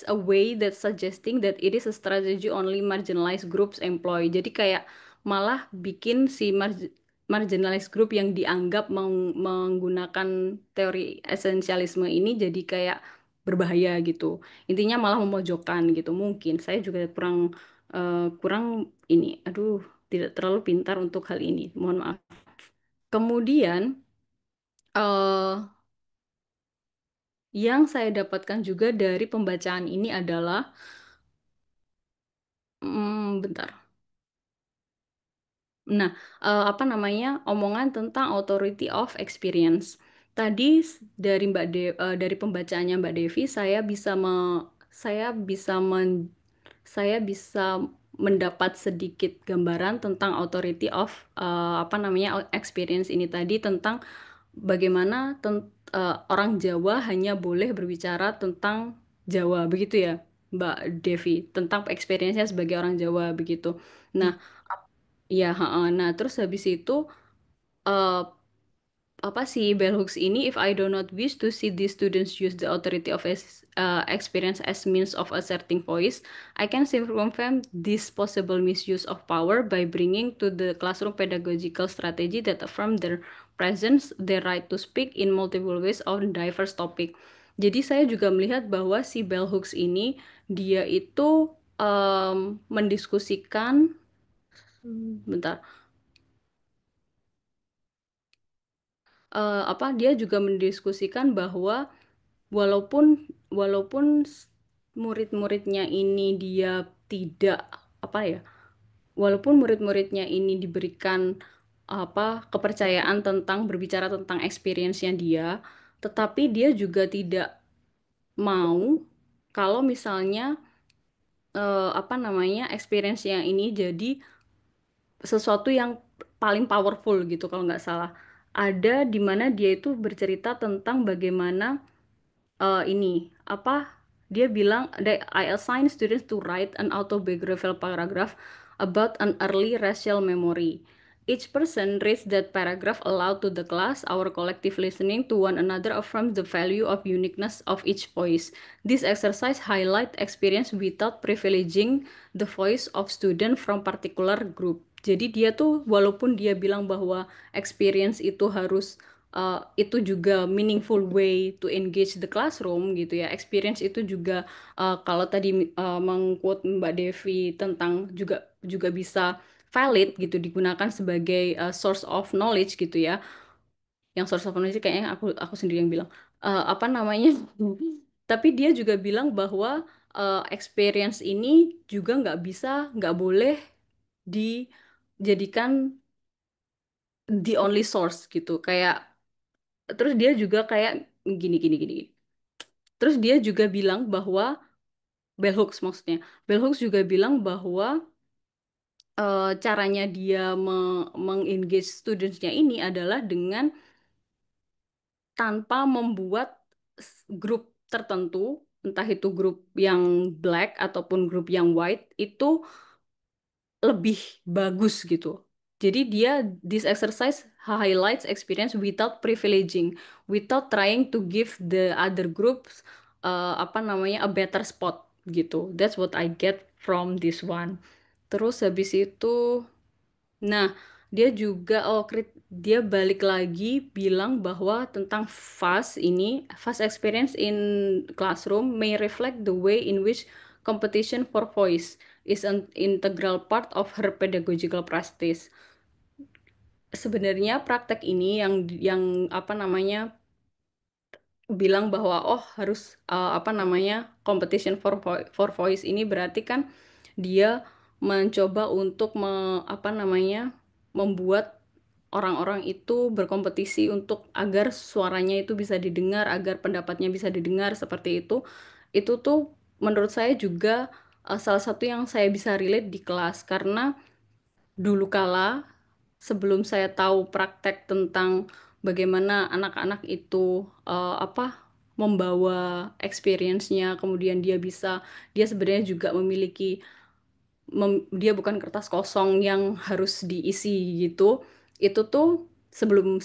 a way that suggesting that it is a strategy only marginalized groups employ. Jadi kayak malah bikin si marginalized group yang dianggap menggunakan teori esensialisme ini jadi kayak berbahaya gitu. Intinya malah memojokkan gitu. Mungkin saya juga kurang kurang ini, aduh, tidak terlalu pintar untuk hal ini. Mohon maaf. Kemudian eh yang saya dapatkan juga dari pembacaan ini adalah bentar. Nah, apa namanya omongan tentang authority of experience. Tadi dari pembacaannya Mbak Devi, saya bisa mendapat sedikit gambaran tentang authority of apa namanya experience ini tadi tentang bagaimana orang Jawa hanya boleh berbicara tentang Jawa, begitu ya, Mbak Devi, tentang experience-nya sebagai orang Jawa begitu. Nah, ya, heeh. Nah, terus habis itu eh, apa sih bell hooks ini? If I do not wish to see these students use the authority of experience as means of asserting voice, I can circumvent this possible misuse of power by bringing to the classroom pedagogical strategy that affirm their presence, their right to speak in multiple ways on diverse topic. Jadi saya juga melihat bahwa si bell hooks ini dia itu mendiskusikan, bentar, dia juga mendiskusikan bahwa walaupun walaupun murid-muridnya ini dia tidak apa ya, walaupun murid-muridnya ini diberikan kepercayaan tentang berbicara tentang experience-nya dia, tetapi dia juga tidak mau kalau misalnya experience-nya ini jadi sesuatu yang paling powerful gitu kalau nggak salah. Ada di mana dia itu bercerita tentang bagaimana ini apa dia bilang that I assign students to write an autobiographical paragraph about an early racial memory. Each person reads that paragraph aloud to the class. Our collective listening to one another affirms the value of uniqueness of each voice. This exercise highlight experience without privileging the voice of student from particular group. Jadi dia tuh walaupun dia bilang bahwa experience itu harus itu juga meaningful way to engage the classroom gitu ya. Experience itu juga kalau tadi mengquote Mbak Devi tentang juga juga bisa valid gitu digunakan sebagai source of knowledge gitu ya. Yang source of knowledge kayaknya aku sendiri yang bilang. Apa namanya? Tapi dia juga bilang bahwa experience ini juga nggak boleh dijadikan the only source gitu. Kayak terus dia juga kayak gini gini gini. Terus dia juga bilang bahwa Bell Hooks maksudnya. Bell Hooks juga bilang bahwa caranya dia mengengage studentsnya ini adalah dengan tanpa membuat grup tertentu, entah itu grup yang black ataupun grup yang white, itu lebih bagus gitu. Jadi dia this exercise highlights experience without privileging, without trying to give the other groups a better spot gitu. That's what I get from this one. Terus habis itu, nah dia juga dia balik lagi bilang bahwa tentang fast experience in classroom may reflect the way in which competition for voice is an integral part of her pedagogical practice. Sebenarnya praktek ini yang apa namanya bilang bahwa oh harus competition for voice ini berarti kan dia mencoba untuk membuat orang-orang itu berkompetisi untuk agar suaranya itu bisa didengar, agar pendapatnya bisa didengar seperti itu. Itu tuh menurut saya juga salah satu yang saya bisa relate di kelas karena dulu kala sebelum saya tahu praktek tentang bagaimana anak-anak itu membawa experience-nya, kemudian dia sebenarnya juga memiliki dia bukan kertas kosong yang harus diisi gitu. Itu tuh sebelum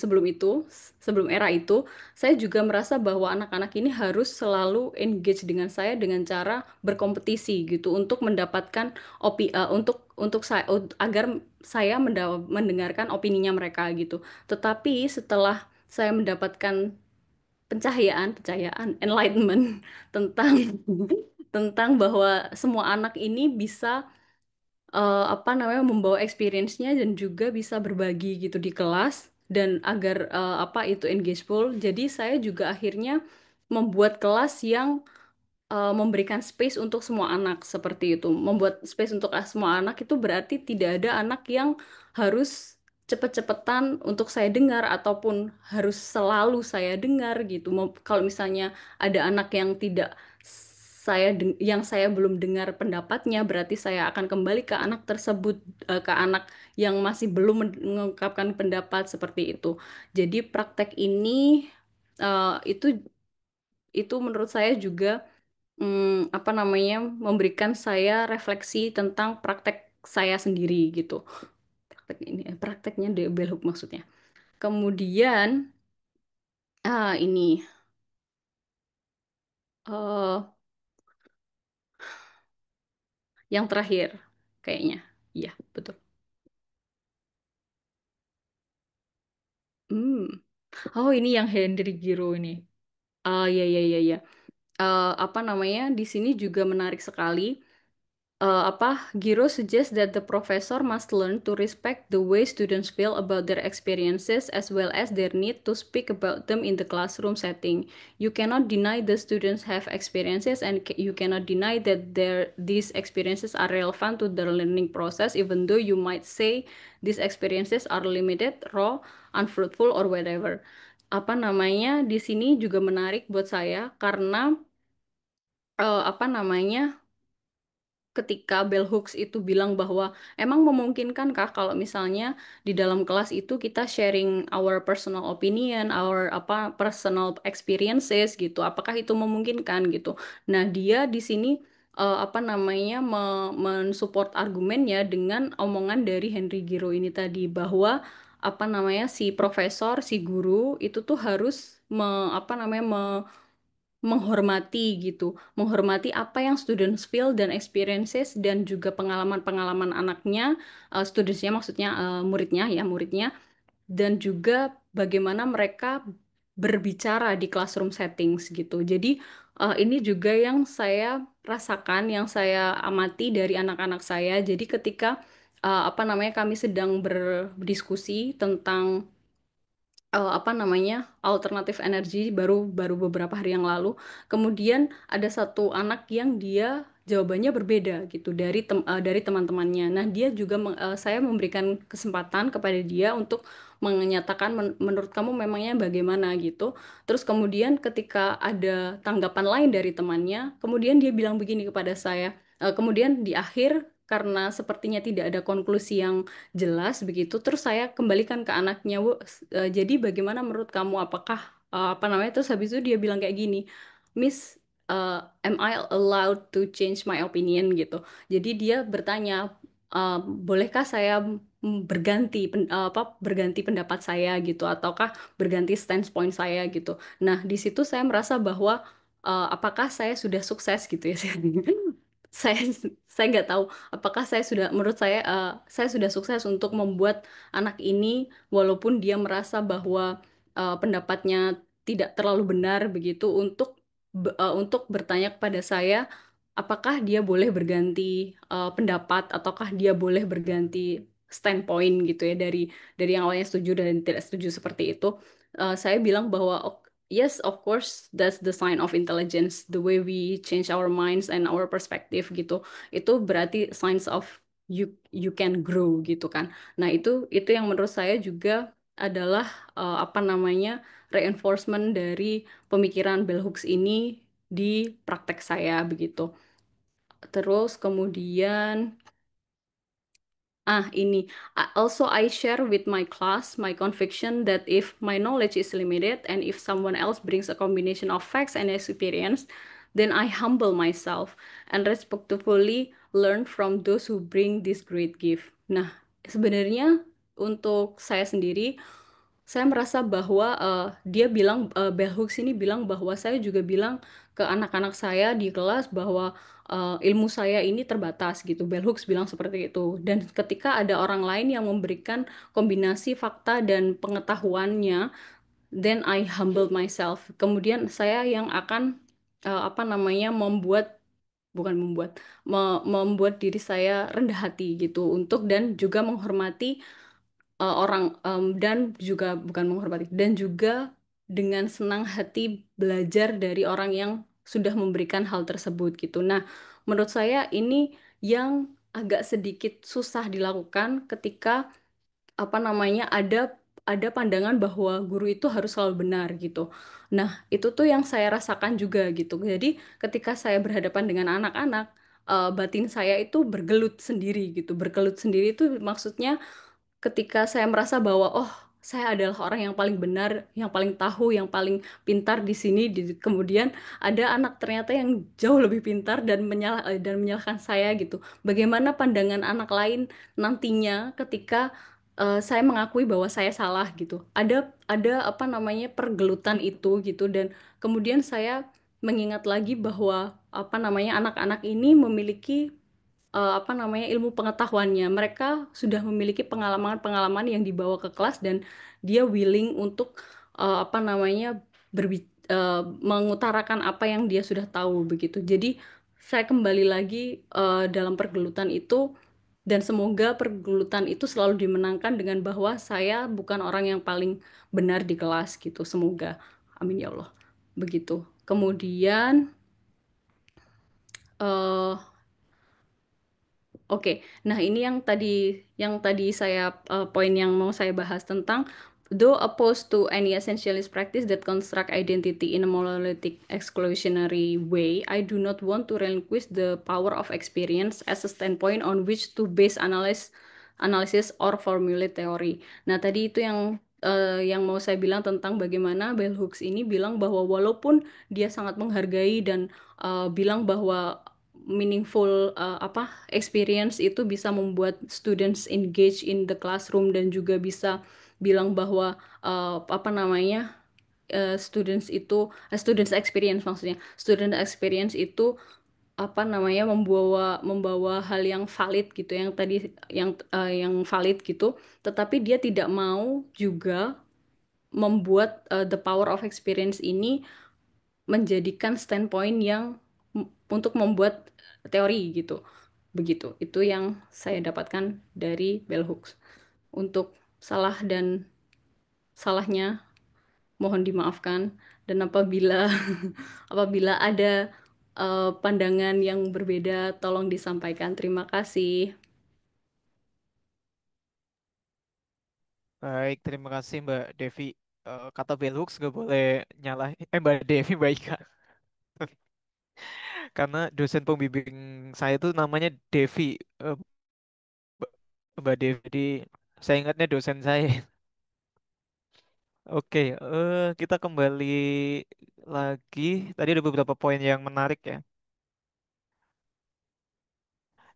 era itu, saya juga merasa bahwa anak-anak ini harus selalu engage dengan saya dengan cara berkompetisi gitu untuk mendapatkan agar saya mendengarkan opininya mereka gitu. Tetapi setelah saya mendapatkan pencahayaan, enlightenment tentang tentang bahwa semua anak ini bisa membawa experience-nya dan juga bisa berbagi gitu di kelas dan agar itu engageful. Jadi saya juga akhirnya membuat kelas yang memberikan space untuk semua anak seperti itu. Membuat space untuk semua anak itu berarti tidak ada anak yang harus cepet-cepetan untuk saya dengar ataupun harus selalu saya dengar gitu. Kalau misalnya ada anak yang tidak yang saya belum dengar pendapatnya, berarti saya akan kembali ke anak tersebut, ke anak yang masih belum mengungkapkan pendapat seperti itu. Jadi praktek ini eh, itu menurut saya juga memberikan saya refleksi tentang praktek saya sendiri gitu. Prakteknya di Bell Hook maksudnya. Kemudian ini eh yang terakhir kayaknya. Iya, betul. Hmm. Oh, ini yang Henry Giro ini. Ah, iya iya iya iya. Di sini juga menarik sekali. Giro suggests that the professor must learn to respect the way students feel about their experiences as well as their need to speak about them in the classroom setting. You cannot deny the students have experiences, and you cannot deny that these experiences are relevant to their learning process, even though you might say these experiences are limited, raw, unfruitful, or whatever. Apa namanya, di sini juga menarik buat saya karena apa namanya, ketika bell hooks itu bilang bahwa emang memungkinkankah kalau misalnya di dalam kelas itu kita sharing our personal opinion, our apa personal experiences gitu. Apakah itu memungkinkan gitu. Nah, dia di sini apa namanya mensupport argumennya dengan omongan dari Henry Giro ini tadi bahwa apa namanya si profesor, si guru itu tuh harus apa namanya menghormati gitu, menghormati apa yang students feel dan experiences dan juga pengalaman-pengalaman anaknya, studentsnya maksudnya muridnya ya muridnya, dan juga bagaimana mereka berbicara di classroom settings gitu. Jadi ini juga yang saya rasakan, yang saya amati dari anak-anak saya. Jadi ketika apa namanya kami sedang berdiskusi tentang apa namanya alternatif energi baru baru beberapa hari yang lalu. Kemudian ada satu anak yang dia jawabannya berbeda gitu dari teman-temannya. Nah, dia juga saya memberikan kesempatan kepada dia untuk menyatakan menurut kamu memangnya bagaimana gitu. Terus kemudian ketika ada tanggapan lain dari temannya, kemudian dia bilang begini kepada saya. Kemudian di akhir karena sepertinya tidak ada konklusi yang jelas begitu. Terus saya kembalikan ke anaknya, Bu. Jadi bagaimana menurut kamu? Apakah apa namanya? Terus habis itu dia bilang kayak gini, Miss, am I allowed to change my opinion gitu. Jadi dia bertanya, bolehkah saya berganti pendapat saya gitu, ataukah berganti standpoint saya gitu. Nah, di situ saya merasa bahwa apakah saya sudah sukses gitu ya. saya saya nggak tahu apakah menurut saya sudah sukses untuk membuat anak ini walaupun dia merasa bahwa pendapatnya tidak terlalu benar begitu untuk bertanya kepada saya apakah dia boleh berganti pendapat ataukah dia boleh berganti standpoint gitu ya dari yang awalnya setuju dan tidak setuju seperti itu. Saya bilang bahwa yes, of course, that's the sign of intelligence. The way we change our minds and our perspective gitu. Itu berarti signs of you can grow gitu kan. Nah, itu yang menurut saya juga adalah apa namanya reinforcement dari pemikiran bell hooks ini di praktek saya begitu. Terus kemudian ini. Also, I share with my class my conviction that if my knowledge is limited and if someone else brings a combination of facts and experience, then I humble myself and respectfully learn from those who bring this great gift. Nah, sebenarnya untuk saya sendiri, saya merasa bahwa dia bilang Bell Hooks ini bilang bahwa saya juga bilang ke anak-anak saya di kelas bahwa ilmu saya ini terbatas gitu. Bell Hooks bilang seperti itu. Dan ketika ada orang lain yang memberikan kombinasi fakta dan pengetahuannya, then I humble myself. Kemudian saya yang akan apa namanya bukan membuat diri saya rendah hati gitu untuk dan juga menghormati orang dan juga bukan menghormati dan juga dengan senang hati belajar dari orang yang sudah memberikan hal tersebut gitu. Nah, menurut saya ini yang agak sedikit susah dilakukan ketika apa namanya ada pandangan bahwa guru itu harus selalu benar gitu. Nah, itu tuh yang saya rasakan juga gitu. Jadi, ketika saya berhadapan dengan anak-anak, batin saya itu bergelut sendiri gitu. Bergelut sendiri itu maksudnya ketika saya merasa bahwa oh saya adalah orang yang paling benar, yang paling tahu, yang paling pintar di sini. Kemudian ada anak ternyata yang jauh lebih pintar dan menyalahkan saya gitu. Bagaimana pandangan anak lain nantinya ketika saya mengakui bahwa saya salah gitu. Ada apa namanya pergelutan itu gitu dan kemudian saya mengingat lagi bahwa apa namanya anak-anak ini memiliki apa namanya ilmu pengetahuannya. Mereka sudah memiliki pengalaman-pengalaman yang dibawa ke kelas dan dia willing untuk apa namanya mengutarakan apa yang dia sudah tahu begitu. Jadi saya kembali lagi dalam pergelutan itu, dan semoga pergelutan itu selalu dimenangkan dengan bahwa saya bukan orang yang paling benar di kelas gitu. Semoga. Amin ya Allah. Begitu. Kemudian eh oke, nah ini yang tadi saya poin yang mau saya bahas tentang though opposed to any essentialist practice that construct identity in a monolithic exclusionary way, I do not want to relinquish the power of experience as a standpoint on which to base analysis or formulate theory. Nah, tadi itu yang mau saya bilang tentang bagaimana Bell Hooks ini bilang bahwa walaupun dia sangat menghargai dan bilang bahwa meaningful experience itu bisa membuat students engage in the classroom dan juga bisa bilang bahwa apa namanya students experience, maksudnya student experience itu apa namanya membawa membawa hal yang valid gitu, yang tadi yang valid gitu, tetapi dia tidak mau juga membuat the power of experience ini menjadikan standpoint yang untuk membuat teori gitu. Begitu. Itu yang saya dapatkan dari bell hooks. Untuk salah dan salahnya mohon dimaafkan, dan apabila apabila ada pandangan yang berbeda tolong disampaikan. Terima kasih. Baik, terima kasih Mbak Devi. Kata bell hooks nggak boleh nyalah. Mbak Devi baik. Karena dosen pembimbing saya itu namanya Devi, eh, Mbak Devi. Jadi saya ingatnya dosen saya. Oke, kita kembali lagi. Tadi ada beberapa poin yang menarik ya.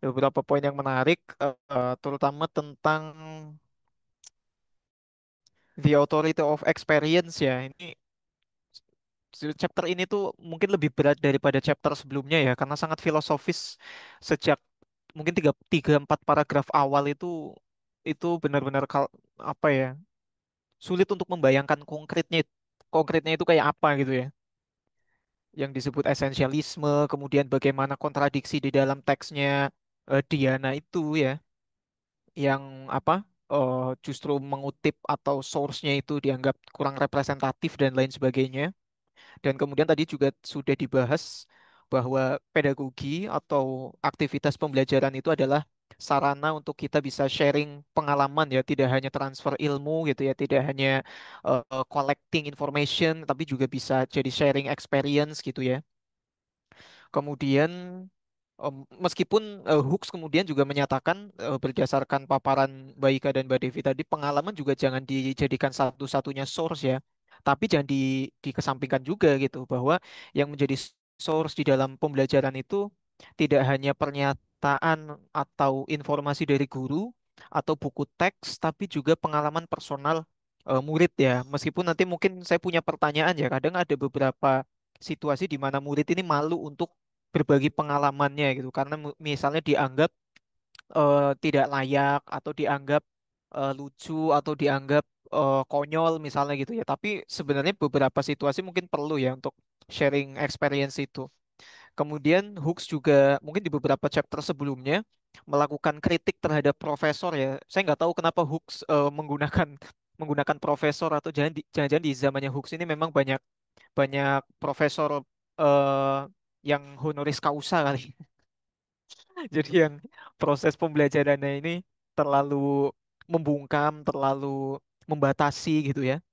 Ada beberapa poin yang menarik, terutama tentang the authority of experience ya. Ini chapter ini tuh mungkin lebih berat daripada chapter sebelumnya ya, karena sangat filosofis. Sejak mungkin tiga empat paragraf awal itu benar-benar apa ya, sulit untuk membayangkan konkretnya itu kayak apa gitu ya, yang disebut esensialisme, kemudian bagaimana kontradiksi di dalam teksnya Diana itu ya, yang apa, justru mengutip atau source-nya itu dianggap kurang representatif dan lain sebagainya. Dan kemudian tadi juga sudah dibahas bahwa pedagogi atau aktivitas pembelajaran itu adalah sarana untuk kita bisa sharing pengalaman ya, tidak hanya transfer ilmu gitu ya, tidak hanya collecting information, tapi juga bisa jadi sharing experience gitu ya. Kemudian meskipun Hooks kemudian juga menyatakan berdasarkan paparan Mbak Ika dan Mbak Devi tadi, pengalaman juga jangan dijadikan satu-satunya source ya, tapi jangan dikesampingkan juga gitu, bahwa yang menjadi source di dalam pembelajaran itu tidak hanya pernyataan atau informasi dari guru atau buku teks, tapi juga pengalaman personal murid ya. Meskipun nanti mungkin saya punya pertanyaan ya, kadang ada beberapa situasi di mana murid ini malu untuk berbagi pengalamannya gitu, karena misalnya dianggap tidak layak atau dianggap lucu atau dianggap konyol misalnya gitu ya, tapi sebenarnya beberapa situasi mungkin perlu ya untuk sharing experience itu. Kemudian Hooks juga mungkin di beberapa chapter sebelumnya melakukan kritik terhadap profesor ya. Saya nggak tahu kenapa Hooks menggunakan menggunakan profesor, atau jangan-jangan di zamannya Hooks ini memang banyak banyak profesor eh, yang honoris causa kali. Jadi yang proses pembelajarannya ini terlalu membungkam, terlalu membatasi gitu ya.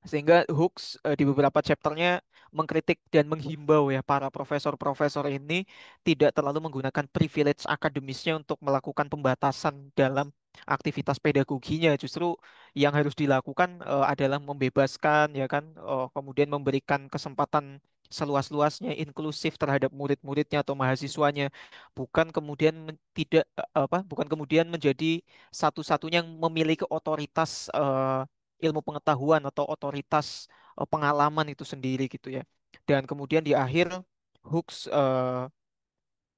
Sehingga Hooks di beberapa chapternya mengkritik dan menghimbau ya para profesor-profesor ini tidak terlalu menggunakan privilege akademisnya untuk melakukan pembatasan dalam aktivitas pedagoginya. Justru yang harus dilakukan adalah membebaskan ya kan, kemudian memberikan kesempatan seluas-luasnya, inklusif terhadap murid-muridnya atau mahasiswanya, bukan kemudian bukan kemudian menjadi satu-satunya yang memiliki otoritas ilmu pengetahuan atau otoritas pengalaman itu sendiri gitu ya. Dan kemudian di akhir Hooks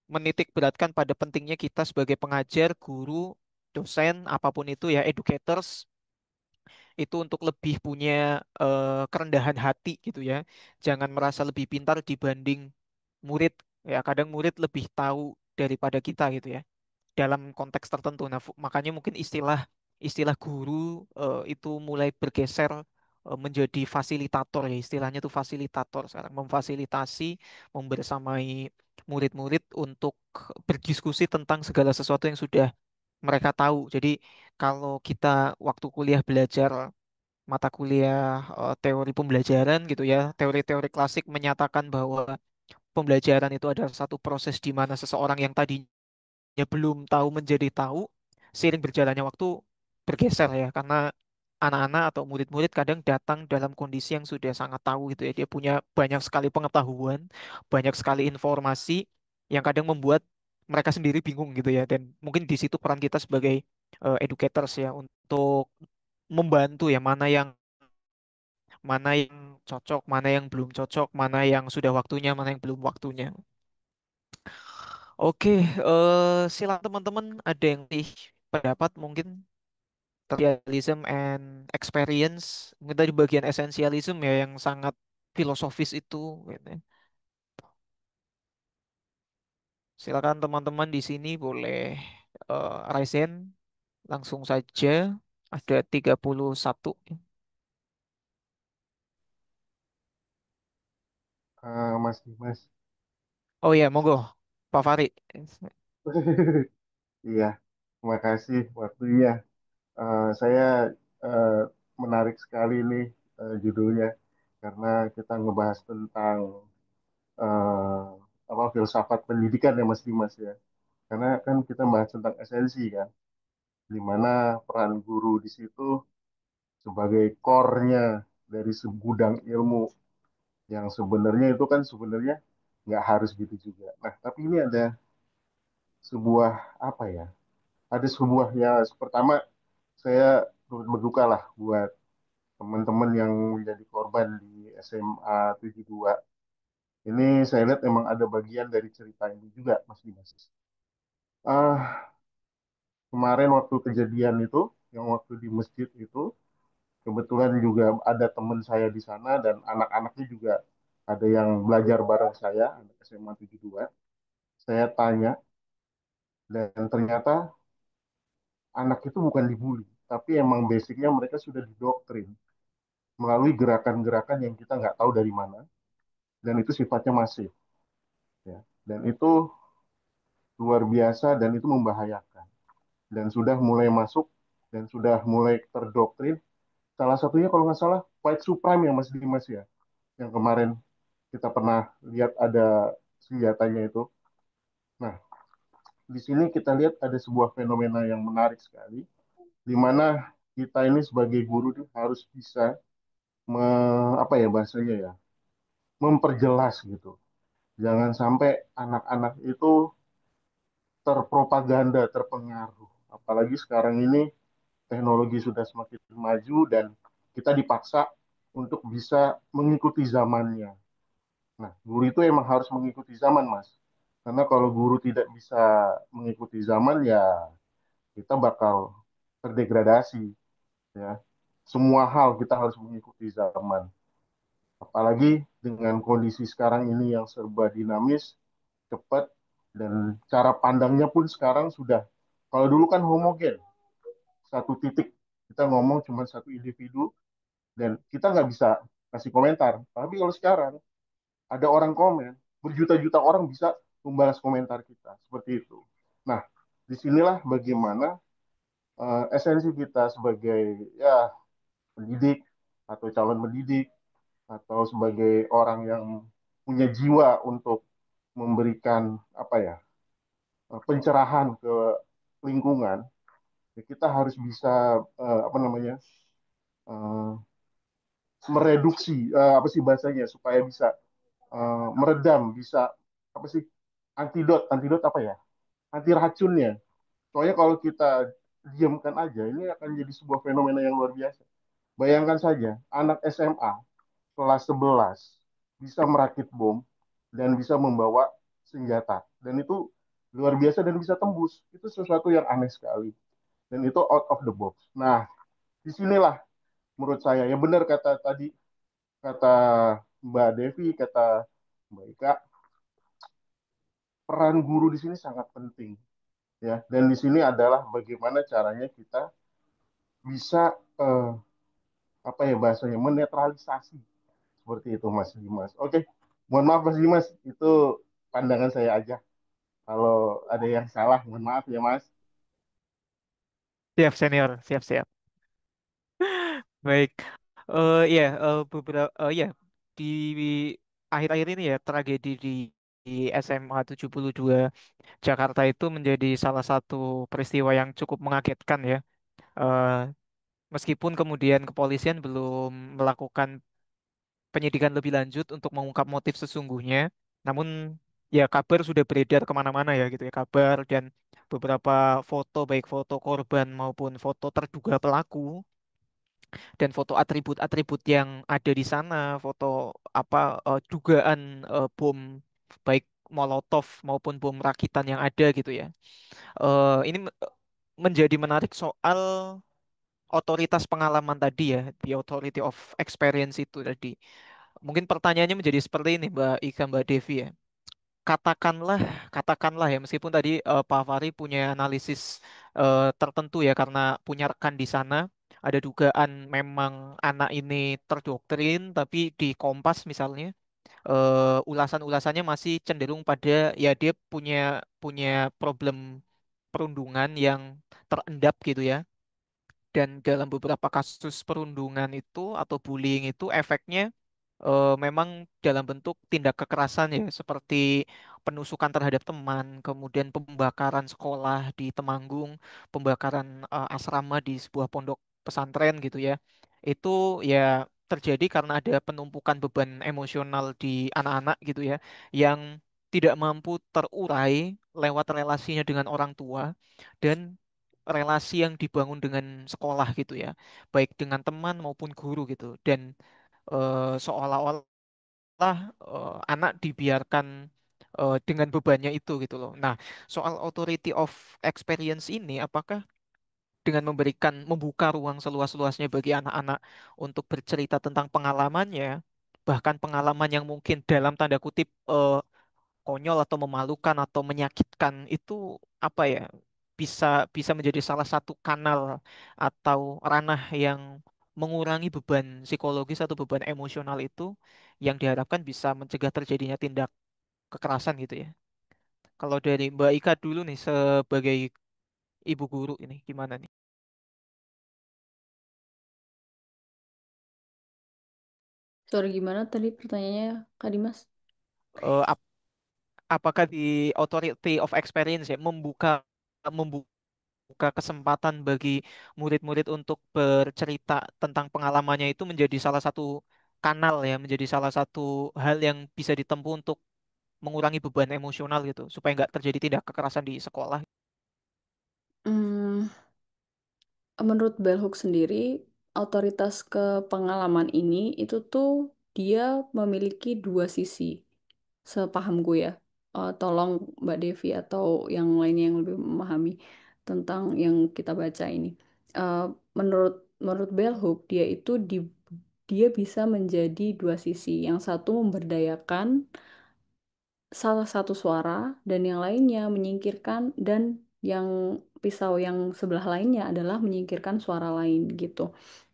menitik beratkan pada pentingnya kita sebagai pengajar, guru, dosen, apapun itu ya, educators, itu untuk lebih punya kerendahan hati gitu ya. Jangan merasa lebih pintar dibanding murid, Ya, kadang murid lebih tahu daripada kita gitu ya dalam konteks tertentu. Nah, makanya mungkin istilah istilah guru itu mulai bergeser menjadi fasilitator ya. Istilahnya tuh fasilitator sekarang memfasilitasi, membersamai murid-murid untuk berdiskusi tentang segala sesuatu yang sudah mereka tahu. Jadi kalau kita waktu kuliah belajar mata kuliah teori pembelajaran gitu ya, teori-teori klasik menyatakan bahwa pembelajaran itu adalah satu proses di mana seseorang yang tadinya belum tahu menjadi tahu, seiring berjalannya waktu bergeser ya, karena anak-anak atau murid-murid kadang datang dalam kondisi yang sudah sangat tahu gitu ya. Dia punya banyak sekali pengetahuan, banyak sekali informasi yang kadang membuat mereka sendiri bingung gitu ya. Dan mungkin di situ peran kita sebagai educators ya untuk membantu ya mana yang cocok, mana yang belum cocok, mana yang sudah waktunya, mana yang belum waktunya. Oke, silakan teman-teman ada yang pendapat mungkin Essentialism and experience. Mungkin tadi bagian essentialism ya yang sangat filosofis itu gitu ya. Silakan teman-teman di sini boleh raise hand langsung saja. Ada 31. Mas Dimas. Oh ya, monggo Pak Fari. Iya, terima kasih waktunya. Saya eh, menarik sekali nih judulnya karena kita ngebahas tentang eh, apa filsafat pendidikan ya Mas Dimas ya. Karena kan kita bahas tentang esensi kan, di mana peran guru di situ sebagai core-nya dari segudang ilmu yang sebenarnya itu kan sebenarnya nggak harus gitu juga. Nah, tapi ini ada sebuah apa ya? Ada sebuah ya pertama saya turut berduka lah buat teman-teman yang menjadi korban di SMA 72. Ini saya lihat emang ada bagian dari cerita ini juga Mas Dimas. Ah, kemarin waktu kejadian itu, yang waktu di masjid itu, kebetulan juga ada teman saya di sana dan anak-anaknya juga ada yang belajar bareng saya, anak SMA 72. Saya tanya dan ternyata anak itu bukan dibully, tapi emang basicnya mereka sudah didoktrin melalui gerakan-gerakan yang kita nggak tahu dari mana dan itu sifatnya masif ya dan itu luar biasa dan itu membahayakan dan sudah mulai masuk dan sudah mulai terdoktrin salah satunya kalau nggak salah white supreme ya Mas Dimas ya yang kemarin kita pernah lihat ada senjatanya itu. Nah, di sini kita lihat ada sebuah fenomena yang menarik sekali di mana kita ini sebagai guru tuh harus bisa me, apa ya bahasanya ya memperjelas gitu. Jangan sampai anak-anak itu terpropaganda, terpengaruh. Apalagi sekarang ini teknologi sudah semakin maju dan kita dipaksa untuk bisa mengikuti zamannya. Nah, guru itu emang harus mengikuti zaman, Mas. Karena kalau guru tidak bisa mengikuti zaman, ya kita bakal terdegradasi, ya. Semua hal kita harus mengikuti zaman. Apalagi dengan kondisi sekarang ini yang serba dinamis, cepat, dan cara pandangnya pun sekarang sudah, kalau dulu kan homogen, satu titik, kita ngomong cuma satu individu, dan kita nggak bisa kasih komentar. Tapi kalau sekarang, ada orang komen, berjuta-juta orang bisa membalas komentar kita, seperti itu. Nah, disinilah bagaimana esensi kita sebagai ya pendidik, atau calon pendidik, atau sebagai orang yang punya jiwa untuk memberikan apa ya pencerahan ke lingkungan, ya kita harus bisa apa namanya uh, mereduksi apa sih bahasanya supaya bisa meredam, bisa apa sih antidot, antidot apa ya, anti racunnya. Soalnya kalau kita diamkan aja, ini akan jadi sebuah fenomena yang luar biasa. Bayangkan saja, anak SMA kelas 11 bisa merakit bom dan bisa membawa senjata. Dan itu luar biasa dan bisa tembus. Itu sesuatu yang aneh sekali. Dan itu out of the box. Nah, disinilah menurut saya, yang benar kata tadi, kata Mbak Devi, kata Mbak Ika, peran guru di sini sangat penting ya. Dan di sini adalah bagaimana caranya kita bisa eh, apa ya bahasanya menetralisasi seperti itu Mas Dimas. Oke, mohon maaf Mas Dimas, itu pandangan saya aja. Kalau ada yang salah, mohon maaf ya Mas. Siap senior, siap-siap. Baik. Iya, beberapa ya di akhir-akhir ini ya tragedi di SMA 72 Jakarta itu menjadi salah satu peristiwa yang cukup mengagetkan ya. Eh, Meskipun kemudian kepolisian belum melakukan penyidikan lebih lanjut untuk mengungkap motif sesungguhnya, namun ya kabar sudah beredar kemana-mana ya gitu ya kabar dan beberapa foto baik foto korban maupun foto terduga pelaku dan foto atribut-atribut yang ada di sana, foto dugaan bom baik Molotov maupun bom rakitan yang ada gitu ya. Ini menjadi menarik soal otoritas pengalaman tadi ya, the authority of experience itu tadi. Mungkin pertanyaannya menjadi seperti ini, Mbak Ika, Mbak Devi ya. Katakanlah, katakanlah ya, meskipun tadi Pak Fahri punya analisis tertentu ya, karena punya rekan di sana, ada dugaan memang anak ini terdoktrin, tapi di Kompas misalnya, ulasan-ulasannya masih cenderung pada ya dia punya punya problem perundungan yang terendap gitu ya. Dan dalam beberapa kasus perundungan itu atau bullying itu efeknya memang dalam bentuk tindak kekerasan ya, seperti penusukan terhadap teman, kemudian pembakaran sekolah di Temanggung, pembakaran asrama di sebuah pondok pesantren gitu ya. Itu ya terjadi karena ada penumpukan beban emosional di anak-anak gitu ya, yang tidak mampu terurai lewat relasinya dengan orang tua dan relasi yang dibangun dengan sekolah gitu ya, baik dengan teman maupun guru gitu. Dan seolah-olah anak dibiarkan dengan bebannya itu gitu loh. Nah, soal authority of experience ini, apakah dengan membuka ruang seluas-luasnya bagi anak-anak untuk bercerita tentang pengalamannya, bahkan pengalaman yang mungkin dalam tanda kutip konyol atau memalukan atau menyakitkan itu apa ya bisa bisa menjadi salah satu kanal atau ranah yang mengurangi beban psikologis atau beban emosional itu yang diharapkan bisa mencegah terjadinya tindak kekerasan gitu ya. Kalau dari Mbak Ika dulu nih sebagai ibu guru ini gimana nih? Sorry, gimana tadi pertanyaannya, Kak Dimas? Eh, ap- apakah di authority of experience ya membuka kesempatan bagi murid-murid untuk bercerita tentang pengalamannya itu menjadi salah satu kanal ya, menjadi salah satu hal yang bisa ditempuh untuk mengurangi beban emosional gitu, supaya nggak terjadi tindak kekerasan di sekolah. Hmm, menurut Bell Hooks sendiri, otoritas kepengalaman ini itu tuh dia memiliki dua sisi, sepahamku ya. Tolong Mbak Devi atau yang lainnya yang lebih memahami tentang yang kita baca ini. Eh, menurut menurut Bell Hooks dia bisa menjadi dua sisi. Yang satu memberdayakan salah satu suara dan yang lainnya menyingkirkan dan yang pisau yang sebelah lainnya adalah menyingkirkan suara lain gitu.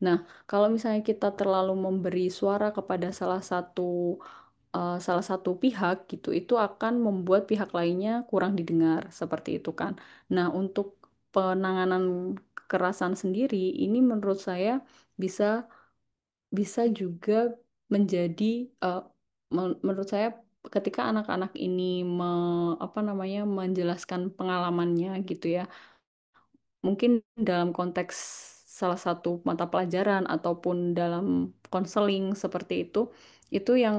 Nah, kalau misalnya kita terlalu memberi suara kepada salah satu pihak gitu, itu akan membuat pihak lainnya kurang didengar seperti itu kan. Nah, untuk penanganan kekerasan sendiri ini menurut saya bisa bisa juga menjadi eh, menurut saya ketika anak-anak ini apa namanya menjelaskan pengalamannya gitu ya mungkin dalam konteks salah satu mata pelajaran ataupun dalam konseling seperti itu yang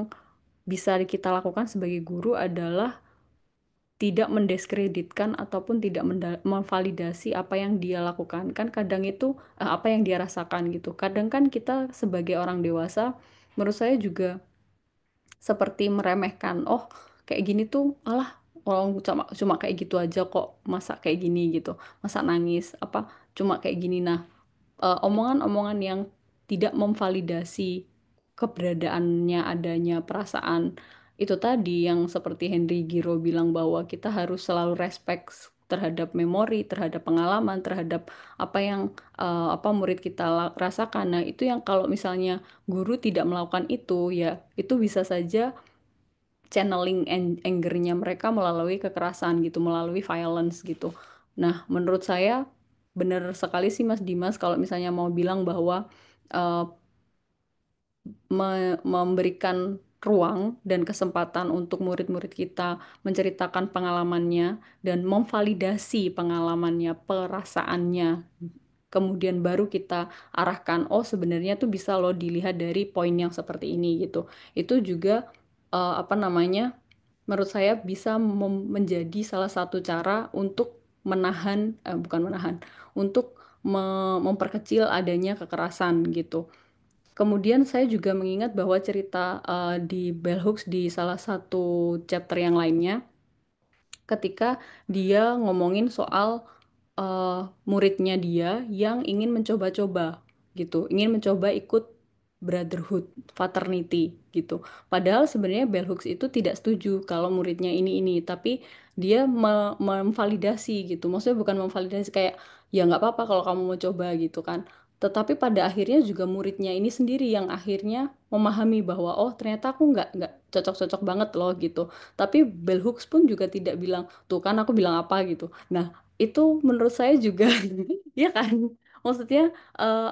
bisa kita lakukan sebagai guru adalah tidak mendiskreditkan ataupun tidak memvalidasi apa yang dia lakukan kan kadang itu apa yang dia rasakan gitu kadang kan kita sebagai orang dewasa menurut saya juga seperti meremehkan oh kayak gini tuh alah orang cuma cuma kayak gitu aja kok masa kayak gini gitu masa nangis apa cuma kayak gini nah omongan-omongan yang tidak memvalidasi keberadaannya adanya perasaan itu tadi yang seperti Henry Giro bilang bahwa kita harus selalu respect terhadap memori, terhadap pengalaman, terhadap apa yang apa murid kita rasakan. Nah, itu yang kalau misalnya guru tidak melakukan itu, ya itu bisa saja channeling angernya mereka melalui kekerasan gitu, melalui violence gitu. Nah, menurut saya benar sekali sih Mas Dimas kalau misalnya mau bilang bahwa eh, memberikan ruang dan kesempatan untuk murid-murid kita menceritakan pengalamannya dan memvalidasi pengalamannya, perasaannya. Kemudian baru kita arahkan, oh sebenarnya tuh bisa loh dilihat dari poin yang seperti ini gitu. Itu juga apa namanya? Menurut saya bisa menjadi salah satu cara untuk menahan, bukan menahan, untuk memperkecil adanya kekerasan gitu. Kemudian saya juga mengingat bahwa cerita di Bell Hooks di salah satu chapter yang lainnya, ketika dia ngomongin soal muridnya dia yang ingin mencoba-coba gitu, ingin mencoba ikut brotherhood, fraternity gitu. Padahal sebenarnya Bell Hooks itu tidak setuju kalau muridnya ini, tapi dia memvalidasi gitu. Maksudnya bukan memvalidasi kayak ya nggak apa-apa kalau kamu mau coba gitu kan. Tetapi pada akhirnya juga muridnya ini sendiri yang akhirnya memahami bahwa oh ternyata aku nggak cocok-cocok banget loh gitu. Tapi Bell Hooks pun juga tidak bilang tuh kan aku bilang apa gitu. Nah, itu menurut saya juga ya kan maksudnya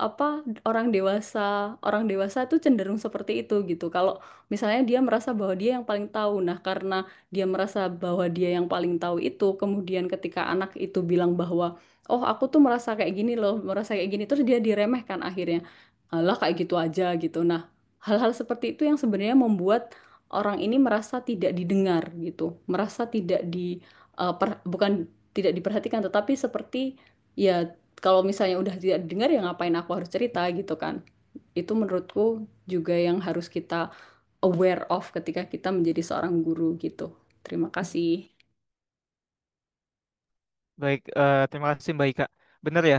apa orang dewasa itu cenderung seperti itu gitu kalau misalnya dia merasa bahwa dia yang paling tahu nah karena dia merasa bahwa dia yang paling tahu itu kemudian ketika anak itu bilang bahwa oh aku tuh merasa kayak gini loh merasa kayak gini terus dia diremehkan akhirnya lah kayak gitu aja gitu nah hal-hal seperti itu yang sebenarnya membuat orang ini merasa tidak didengar gitu merasa tidak bukan tidak diperhatikan tetapi seperti ya kalau misalnya udah tidak didengar ya ngapain aku harus cerita gitu kan itu menurutku juga yang harus kita aware of ketika kita menjadi seorang guru gitu terima kasih. Baik, terima kasih Mbak Ika. Benar ya,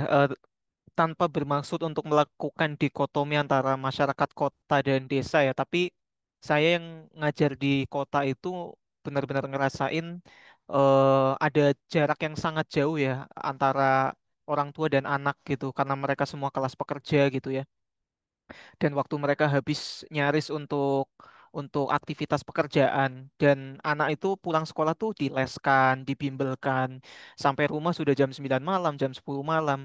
tanpa bermaksud untuk melakukan dikotomi antara masyarakat kota dan desa ya, tapi saya yang ngajar di kota itu benar-benar ngerasain ada jarak yang sangat jauh ya antara orang tua dan anak gitu, karena mereka semua kelas pekerja gitu ya. Dan waktu mereka habis nyaris untuk aktivitas pekerjaan dan anak itu pulang sekolah tuh dileskan, dibimbelkan sampai rumah sudah jam 9 malam, jam 10 malam.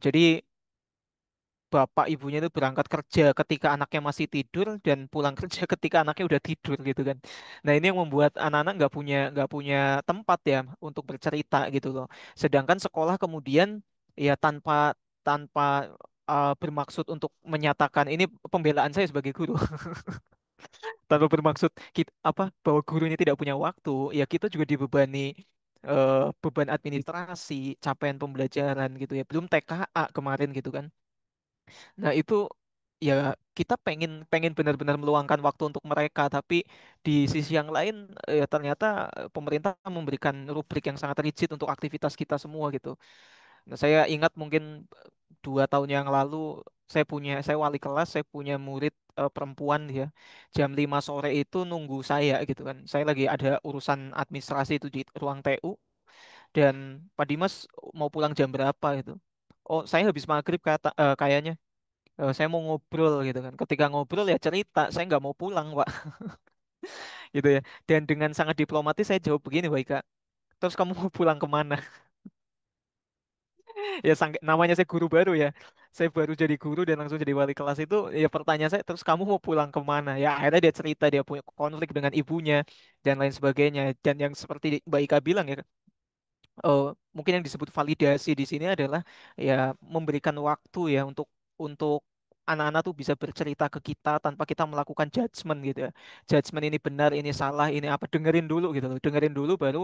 Jadi bapak ibunya itu berangkat kerja ketika anaknya masih tidur dan pulang kerja ketika anaknya udah tidur gitu kan. Nah ini yang membuat anak-anak nggak punya tempat ya untuk bercerita gitu loh. Sedangkan sekolah kemudian ya tanpa tanpa bermaksud untuk menyatakan ini pembelaan saya sebagai guru tanpa bermaksud kita apa bahwa gurunya tidak punya waktu ya kita juga dibebani beban administrasi capaian pembelajaran gitu ya belum TKA kemarin gitu kan. Nah, itu ya kita pengen pengen benar-benar meluangkan waktu untuk mereka, tapi di sisi yang lain ya ternyata pemerintah memberikan rubrik yang sangat rigid untuk aktivitas kita semua gitu. Nah, saya ingat mungkin 2 tahun yang lalu saya wali kelas, saya punya murid perempuan ya. Jam 5 sore itu nunggu saya gitu kan. Saya lagi ada urusan administrasi itu di ruang TU dan Pak Dimas mau pulang jam berapa itu? Oh, saya habis maghrib kayaknya. Saya mau ngobrol gitu kan. Ketika ngobrol ya cerita, saya nggak mau pulang, Pak, gitu ya. Dan dengan sangat diplomatis saya jawab begini, Baik Kak. Terus kamu mau pulang kemana? Ya namanya saya guru baru ya. Saya baru jadi guru dan langsung jadi wali kelas itu ya pertanyaan saya terus kamu mau pulang kemana? Ya akhirnya dia cerita dia punya konflik dengan ibunya dan lain sebagainya. Dan yang seperti Mbak Ika bilang ya eh, mungkin yang disebut validasi di sini adalah ya memberikan waktu ya untuk anak-anak tuh bisa bercerita ke kita tanpa kita melakukan judgement gitu ya. Judgement ini benar, ini salah, ini apa dengerin dulu gitu loh. Dengerin dulu baru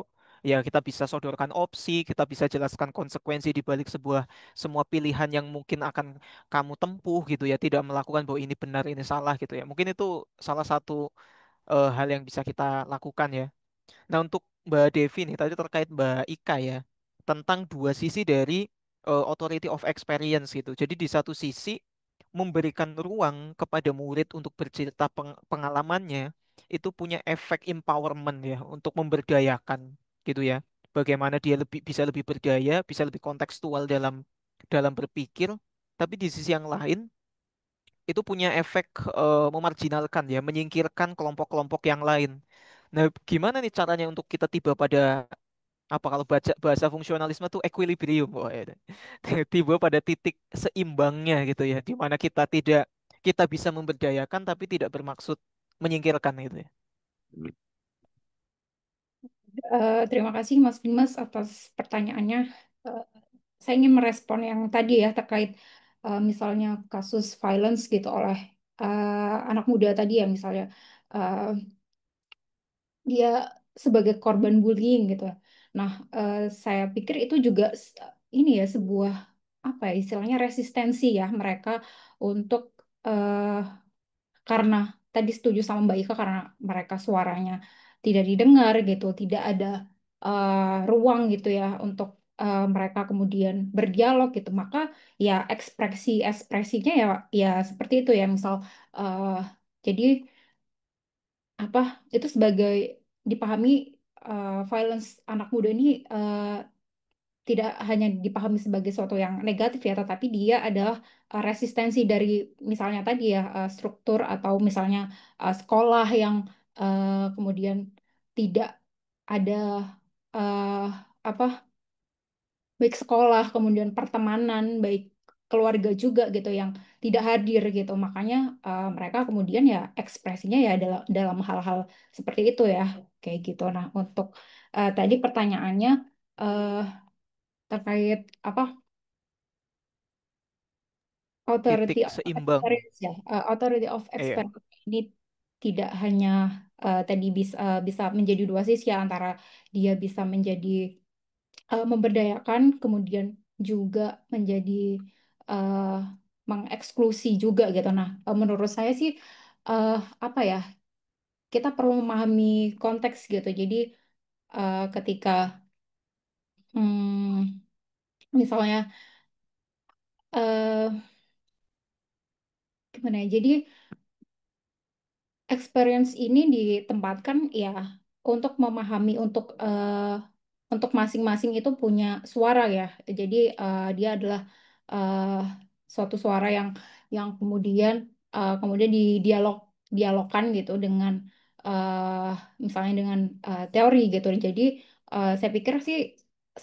ya kita bisa sodorkan opsi, kita bisa jelaskan konsekuensi di balik semua pilihan yang mungkin akan kamu tempuh gitu ya. Tidak melakukan bahwa ini benar, ini salah gitu ya. Mungkin itu salah satu hal yang bisa kita lakukan ya. Nah, untuk Mbak Devi nih, tadi terkait Mbak Ika ya, tentang dua sisi dari authority of experience gitu. Jadi di satu sisi memberikan ruang kepada murid untuk bercerita pengalamannya, itu punya efek empowerment ya untuk memberdayakan gitu ya. Bagaimana dia bisa lebih berdaya, bisa lebih kontekstual dalam berpikir, tapi di sisi yang lain itu punya efek memarginalkan ya, menyingkirkan kelompok-kelompok yang lain. Nah, gimana nih caranya untuk kita tiba pada apa kalau baca bahasa fungsionalisme tuh equilibrium, wah, ya. Tiba pada titik seimbangnya gitu ya, di mana kita bisa memberdayakan tapi tidak bermaksud menyingkirkan gitu ya. Terima kasih Mas Dimas atas pertanyaannya. Eh, saya ingin merespon yang tadi ya terkait misalnya kasus violence gitu oleh anak muda tadi ya misalnya eh, dia sebagai korban bullying gitu. Nah, saya pikir itu juga ini ya sebuah apa ya istilahnya resistensi ya mereka untuk karena tadi setuju sama Mbak Ika karena mereka suaranya tidak didengar gitu, tidak ada ruang gitu ya untuk mereka kemudian berdialog gitu. Maka ya ekspresinya ya ya seperti itu ya misal eh, jadi apa itu sebagai dipahami violence anak muda ini tidak hanya dipahami sebagai sesuatu yang negatif ya, tetapi dia adalah resistensi dari misalnya tadi ya struktur atau misalnya sekolah yang kemudian tidak ada eh, apa baik sekolah kemudian pertemanan baik keluarga juga gitu yang tidak hadir gitu makanya mereka kemudian ya ekspresinya ya dalam hal-hal seperti itu ya kayak gitu. Nah untuk tadi pertanyaannya eh, terkait apa authority Titik of seimbang. experience ya, authority of Iya. experience ini tidak hanya tadi bisa menjadi dua sisi ya antara dia bisa menjadi memberdayakan kemudian juga menjadi eh, mengeksklusi juga gitu. Nah, menurut saya sih eh, apa ya kita perlu memahami konteks gitu. Jadi ketika misalnya eh, gimana ya? Jadi experience ini ditempatkan ya untuk memahami untuk masing-masing itu punya suara ya. Jadi dia adalah eh, suatu suara yang kemudian dialogkan gitu dengan eh, misalnya dengan teori gitu. Jadi saya pikir sih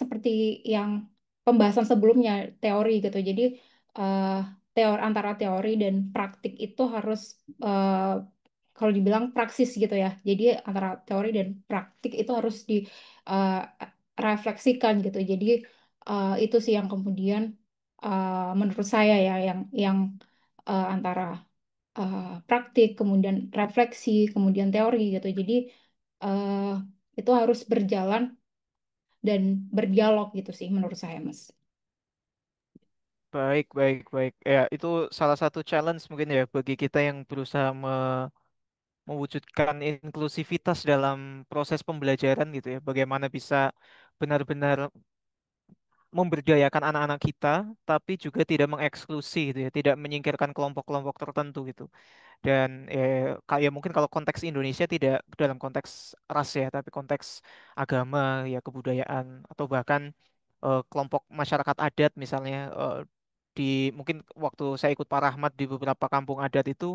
seperti yang pembahasan sebelumnya teori gitu. Jadi eh, antara teori dan praktik itu harus eh, kalau dibilang praksis gitu ya. Jadi antara teori dan praktik itu harus direfleksikan gitu. Jadi itu sih yang kemudian menurut saya ya yang antara praktik kemudian refleksi kemudian teori gitu. Jadi eh, itu harus berjalan dan berdialog gitu sih menurut saya Mas. Baik, baik, baik. Ya, itu salah satu challenge mungkin ya bagi kita yang berusaha mewujudkan inklusivitas dalam proses pembelajaran gitu ya. Bagaimana bisa benar-benar memberdayakan anak-anak kita, tapi juga tidak mengeksklusi gitu ya, tidak menyingkirkan kelompok-kelompok tertentu gitu. Dan kayak mungkin kalau konteks Indonesia tidak dalam konteks ras ya, tapi konteks agama ya, kebudayaan atau bahkan kelompok masyarakat adat misalnya di mungkin waktu saya ikut Pak Rahmat di beberapa kampung adat itu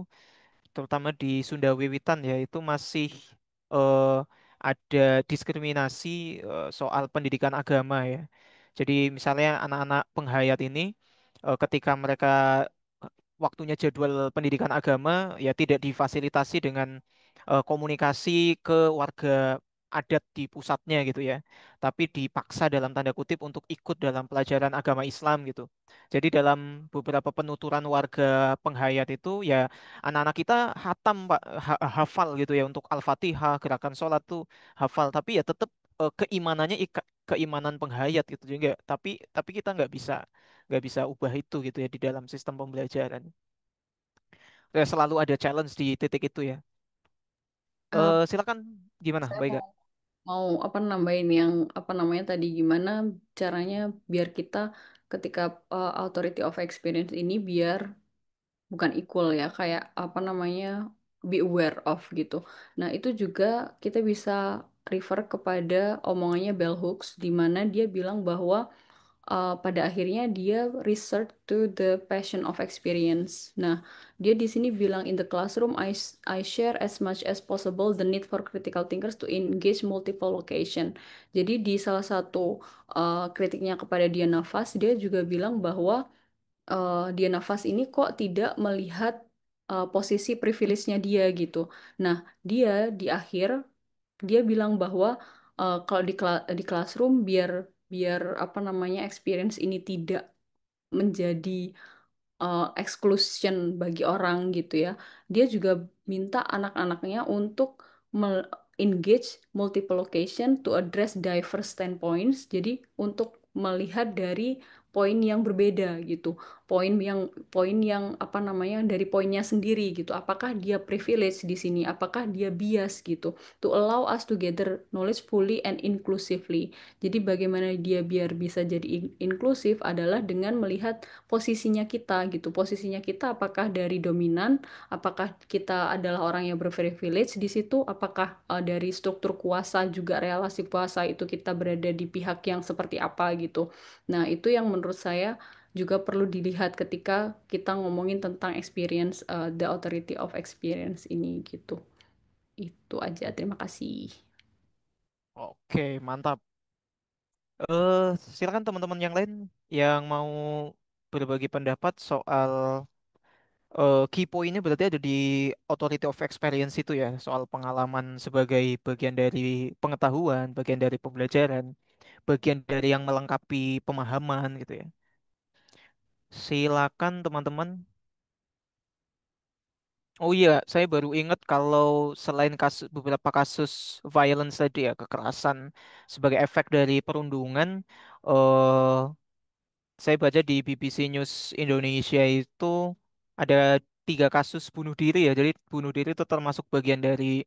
terutama di Sunda Wiwitan ya itu masih eh, ada diskriminasi soal pendidikan agama ya. Jadi misalnya anak-anak penghayat ini ketika mereka waktunya jadwal pendidikan agama ya tidak difasilitasi dengan komunikasi ke warga adat di pusatnya gitu ya. Tapi dipaksa dalam tanda kutip untuk ikut dalam pelajaran agama Islam gitu. Jadi dalam beberapa penuturan warga penghayat itu ya anak-anak kita hatam Pak, hafal gitu ya untuk Al-Fatihah, gerakan sholat tuh hafal. Tapi ya tetap keimanannya keimanan penghayat gitu juga. Tapi kita nggak bisa ubah itu gitu ya di dalam sistem pembelajaran. Ya, selalu ada challenge di titik itu ya. Uh, Silakan gimana, saya baik mau Kak? mau apa nambahin yang apa namanya tadi gimana caranya biar kita ketika authority of experience ini biar bukan equal ya kayak apa namanya be aware of gitu. Nah, itu juga kita bisa refer kepada omongannya Bell Hooks di mana dia bilang bahwa pada akhirnya dia research to the passion of experience. Nah, dia di sini bilang in the classroom I share as much as possible the need for critical thinkers to engage multiple location. Jadi di salah satu kritiknya kepada Dian Nafas, dia juga bilang bahwa Dian Nafas ini kok tidak melihat posisi privilege-nya dia gitu. Nah, dia di akhir dia bilang bahwa kalau di classroom biar biar apa namanya experience ini tidak menjadi exclusion bagi orang gitu ya. Dia juga minta anak-anaknya untuk engage multiple location to address diverse standpoints. Jadi untuk melihat dari poin yang berbeda gitu. Poin yang apa namanya dari poinnya sendiri gitu. Apakah dia privilege di sini? Apakah dia bias gitu? To allow us to gather knowledge fully and inclusively. Jadi bagaimana dia biar bisa jadi inklusif adalah dengan melihat posisinya kita gitu. Posisinya kita apakah dari dominan, apakah kita adalah orang yang berprivilege di situ, apakah dari struktur kuasa juga relasi kuasa itu kita berada di pihak yang seperti apa gitu. Nah, itu yang menurut saya juga perlu dilihat ketika kita ngomongin tentang experience, the authority of experience ini gitu. Itu aja, terima kasih. Oke, mantap. Silakan teman-teman yang lain yang mau berbagi pendapat soal key point-nya berarti ada di authority of experience itu ya, soal pengalaman sebagai bagian dari pengetahuan, bagian dari pembelajaran, bagian dari yang melengkapi pemahaman gitu ya. Silakan teman-teman. Oh iya, saya baru ingat kalau selain beberapa kasus violence tadi ya, kekerasan sebagai efek dari perundungan, eh saya baca di BBC News Indonesia itu ada 3 kasus bunuh diri ya. Jadi bunuh diri itu termasuk bagian dari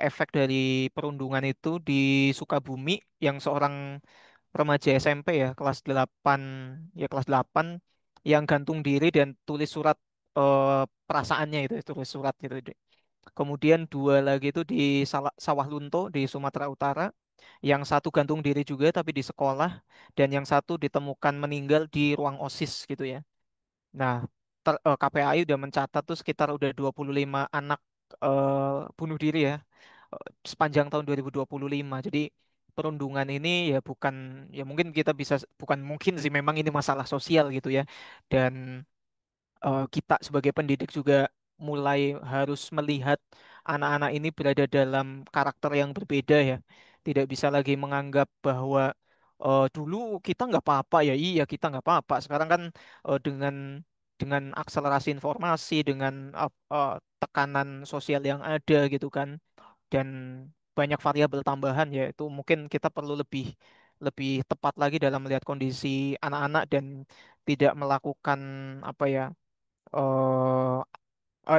efek dari perundungan itu di Sukabumi yang seorang remaja SMP ya, kelas 8 yang gantung diri dan tulis surat perasaannya itu, tulis surat gitu. Kemudian 2 lagi itu di Sawah Lunto di Sumatera Utara. Yang satu gantung diri juga tapi di sekolah dan yang satu ditemukan meninggal di ruang OSIS gitu ya. Nah, KPAI udah mencatat tuh sekitar udah 25 anak bunuh diri ya sepanjang tahun 2025. Jadi perundungan ini ya bukan ya mungkin kita bisa bukan mungkin sih memang ini masalah sosial gitu ya. Dan kita sebagai pendidik juga mulai harus melihat anak-anak ini berada dalam karakter yang berbeda ya. Tidak bisa lagi menganggap bahwa dulu kita nggak apa-apa ya, iya kita nggak apa-apa. Sekarang kan dengan akselerasi informasi, dengan tekanan sosial yang ada gitu kan, dan banyak variabel tambahan ya, itu mungkin kita perlu lebih lebih tepat lagi dalam melihat kondisi anak-anak dan tidak melakukan apa ya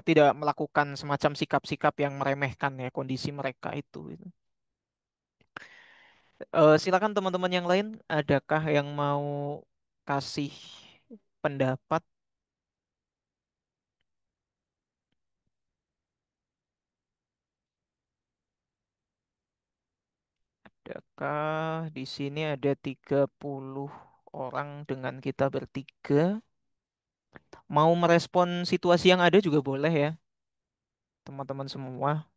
tidak melakukan semacam sikap-sikap yang meremehkan ya kondisi mereka itu, gitu. Silakan teman-teman yang lain, adakah yang mau kasih pendapat? Adakah di sini ada 30 orang dengan kita bertiga? Mau merespon situasi yang ada juga boleh ya, teman-teman semua.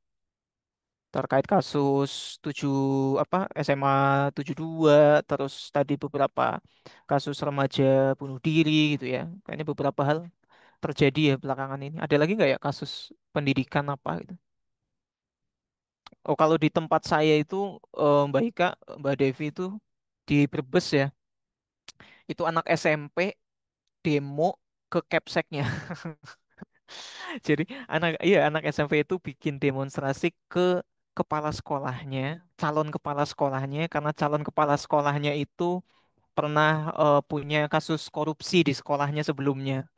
Terkait kasus 7 apa SMA 72 terus tadi beberapa kasus remaja bunuh diri gitu ya. Kayaknya beberapa hal terjadi ya belakangan ini. Ada lagi nggak ya kasus pendidikan apa gitu? Oh kalau di tempat saya itu Mbak Ika, Mbak Devi itu di Brebes ya. Itu anak SMP demo ke Kepseknya. Jadi anak SMP itu bikin demonstrasi ke kepala sekolahnya, calon kepala sekolahnya karena calon kepala sekolahnya itu pernah punya kasus korupsi di sekolahnya sebelumnya.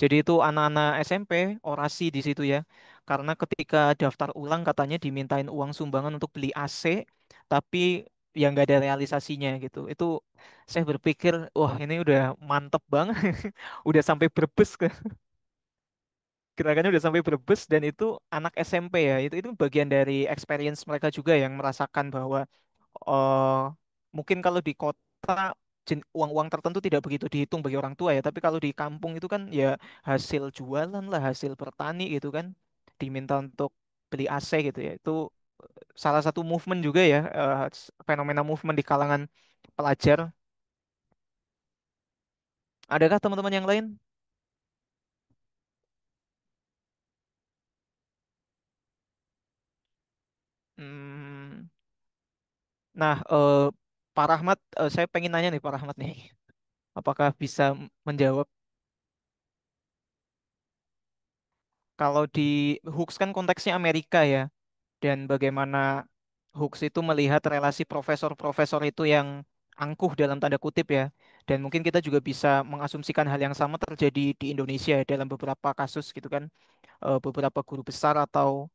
Jadi itu anak-anak SMP orasi di situ ya. Karena ketika daftar ulang katanya dimintain uang sumbangan untuk beli AC, tapi yang nggak ada realisasinya gitu. Itu saya berpikir, wah ini udah mantep banget, udah sampai Brebes. Gerakannya udah sampai Brebes dan itu anak SMP ya. Itu bagian dari experience mereka juga yang merasakan bahwa eh mungkin kalau di kota uang-uang tertentu tidak begitu dihitung bagi orang tua ya, tapi kalau di kampung itu kan ya hasil jualan lah, hasil bertani gitu kan, diminta untuk beli AC gitu ya. Itu salah satu movement juga ya, fenomena movement di kalangan pelajar. Adakah teman-teman yang lain? Hmm, nah, Pak Rahmat, saya pengen nanya nih Pak Rahmat nih, apakah bisa menjawab kalau di Hooks kan konteksnya Amerika ya, dan bagaimana Hooks itu melihat relasi profesor-profesor itu yang angkuh dalam tanda kutip ya. Dan mungkin kita juga bisa mengasumsikan hal yang sama terjadi di Indonesia ya, dalam beberapa kasus gitu kan. Beberapa guru besar atau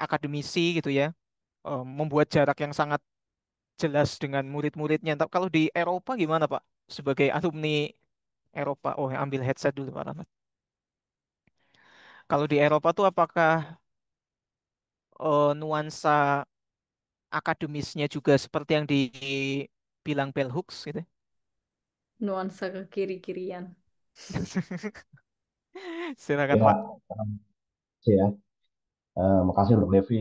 akademisi gitu ya, membuat jarak yang sangat jelas dengan murid-muridnya. Tapi kalau di Eropa gimana Pak? Sebagai alumni Eropa, oh ambil headset dulu Pak Rahmat. Kalau di Eropa tuh apakah nuansa akademisnya juga seperti yang dibilang bell hooks gitu? Nuansa ke kiri-kirian. Silakan Ya, Pak. sih ya. Makasih untuk Devi,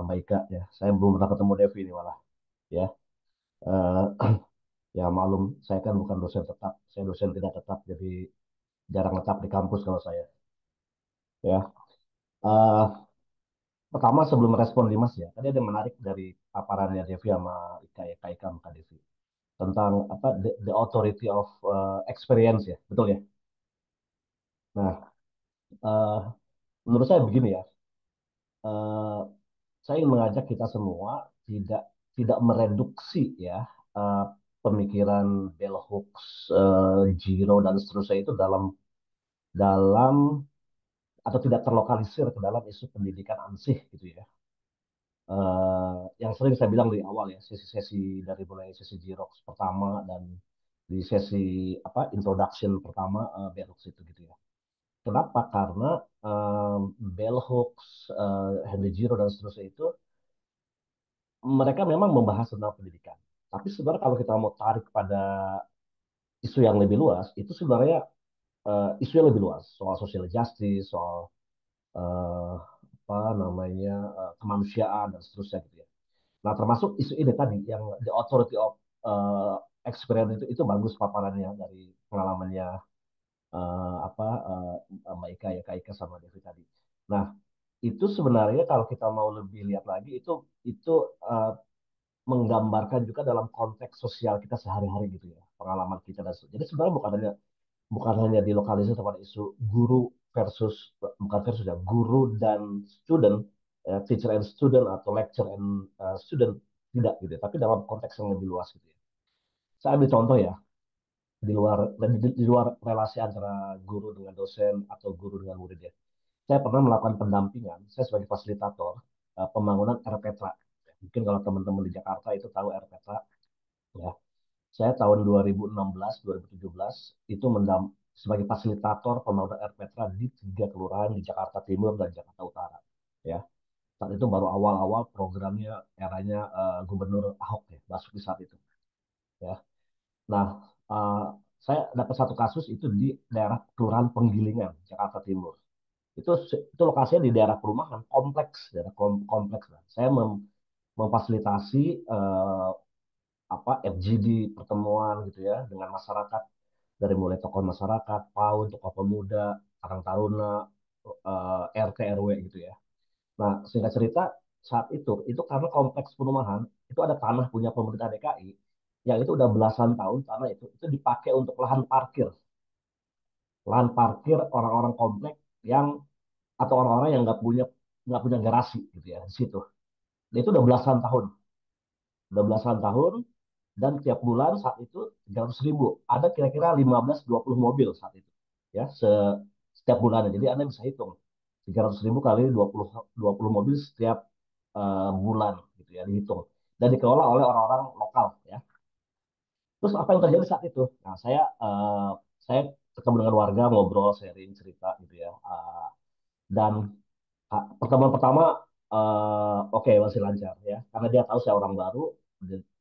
Mbak Ika ya. Saya belum pernah ketemu Devi ini malah. Ya, Eh, ya maklum, saya kan bukan dosen tetap. Saya dosen tidak tetap, jadi jarang tetap di kampus kalau saya. Ya, Eh, pertama sebelum respon Dimas ya, tadi ada yang menarik dari paparannya Devi sama Ika ya, Kak Ika sama Kak Devi tentang apa the authority of experience ya, betul ya. Nah, eh, menurut saya begini ya. eh, saya ingin mengajak kita semua tidak tidak mereduksi ya eh, pemikiran bell hooks, Giro dan seterusnya itu dalam dalam atau tidak terlokalisir ke dalam isu pendidikan ansih gitu ya. Yang sering saya bilang di awal ya, sesi-sesi dari mulai sesi Girox pertama dan di sesi apa introduction pertama bell hooks itu gitu ya. Kenapa? Karena bell hooks, Henry Giro dan seterusnya itu mereka memang membahas tentang pendidikan. Tapi sebenarnya kalau kita mau tarik pada isu yang lebih luas, itu sebenarnya isu yang lebih luas soal social justice, soal uh, apa namanya kemanusiaan dan seterusnya gitu ya. Nah termasuk isu ini tadi yang the authority of experience itu bagus paparannya dari pengalamannya apa Mbak Ika ya Kak Ika sama Devi tadi. Nah itu sebenarnya kalau kita mau lebih lihat lagi itu uh, menggambarkan juga dalam konteks sosial kita sehari-hari gitu ya pengalaman kita dan jadi sebenarnya bukan hanya dilokalisir pada isu guru versus bukan versus ya guru dan student teacher and student atau lecture and student tidak gitu ya, tapi dalam konteks yang lebih luas gitu ya. Saya ambil contoh ya di luar relasi antara guru dengan dosen atau guru dengan murid ya. Saya pernah melakukan pendampingan, saya sebagai fasilitator pembangunan RPTRA. Mungkin kalau teman-teman di Jakarta itu tahu RPTRA, ya. Saya tahun 2016, 2017 itu sebagai fasilitator pembangunan RPTRA di 3 kelurahan di Jakarta Timur dan Jakarta Utara. Ya, saat itu baru awal-awal programnya eranya Gubernur Ahok ya, Basuki saat itu. Ya, nah eh, saya dapat satu kasus itu di daerah Kelurahan Penggilingan, Jakarta Timur. Itu lokasinya di daerah perumahan kompleks, daerah kompleks. Lah. Saya memfasilitasi apa FGD pertemuan gitu ya dengan masyarakat dari mulai tokoh masyarakat, PAUD, tokoh pemuda, Karang Taruna, RT RW gitu ya. Nah, singkat cerita saat itu karena kompleks perumahan itu ada tanah punya pemerintah DKI yang itu udah belasan tahun tanah itu dipakai untuk lahan parkir orang-orang komplek yang atau orang-orang yang nggak punya garasi gitu ya di situ. Dan itu udah belasan tahun dan tiap bulan saat itu 300.000 ada kira-kira 15-20 mobil saat itu ya setiap bulannya jadi Anda bisa hitung 300.000 kali 20 mobil setiap bulan gitu ya dihitung dan dikelola oleh orang-orang lokal ya terus apa yang terjadi saat itu nah saya ketemu dengan warga, ngobrol, sharing, cerita gitu ya. Dan pertemuan pertama oke, masih lancar ya, karena dia tahu saya orang baru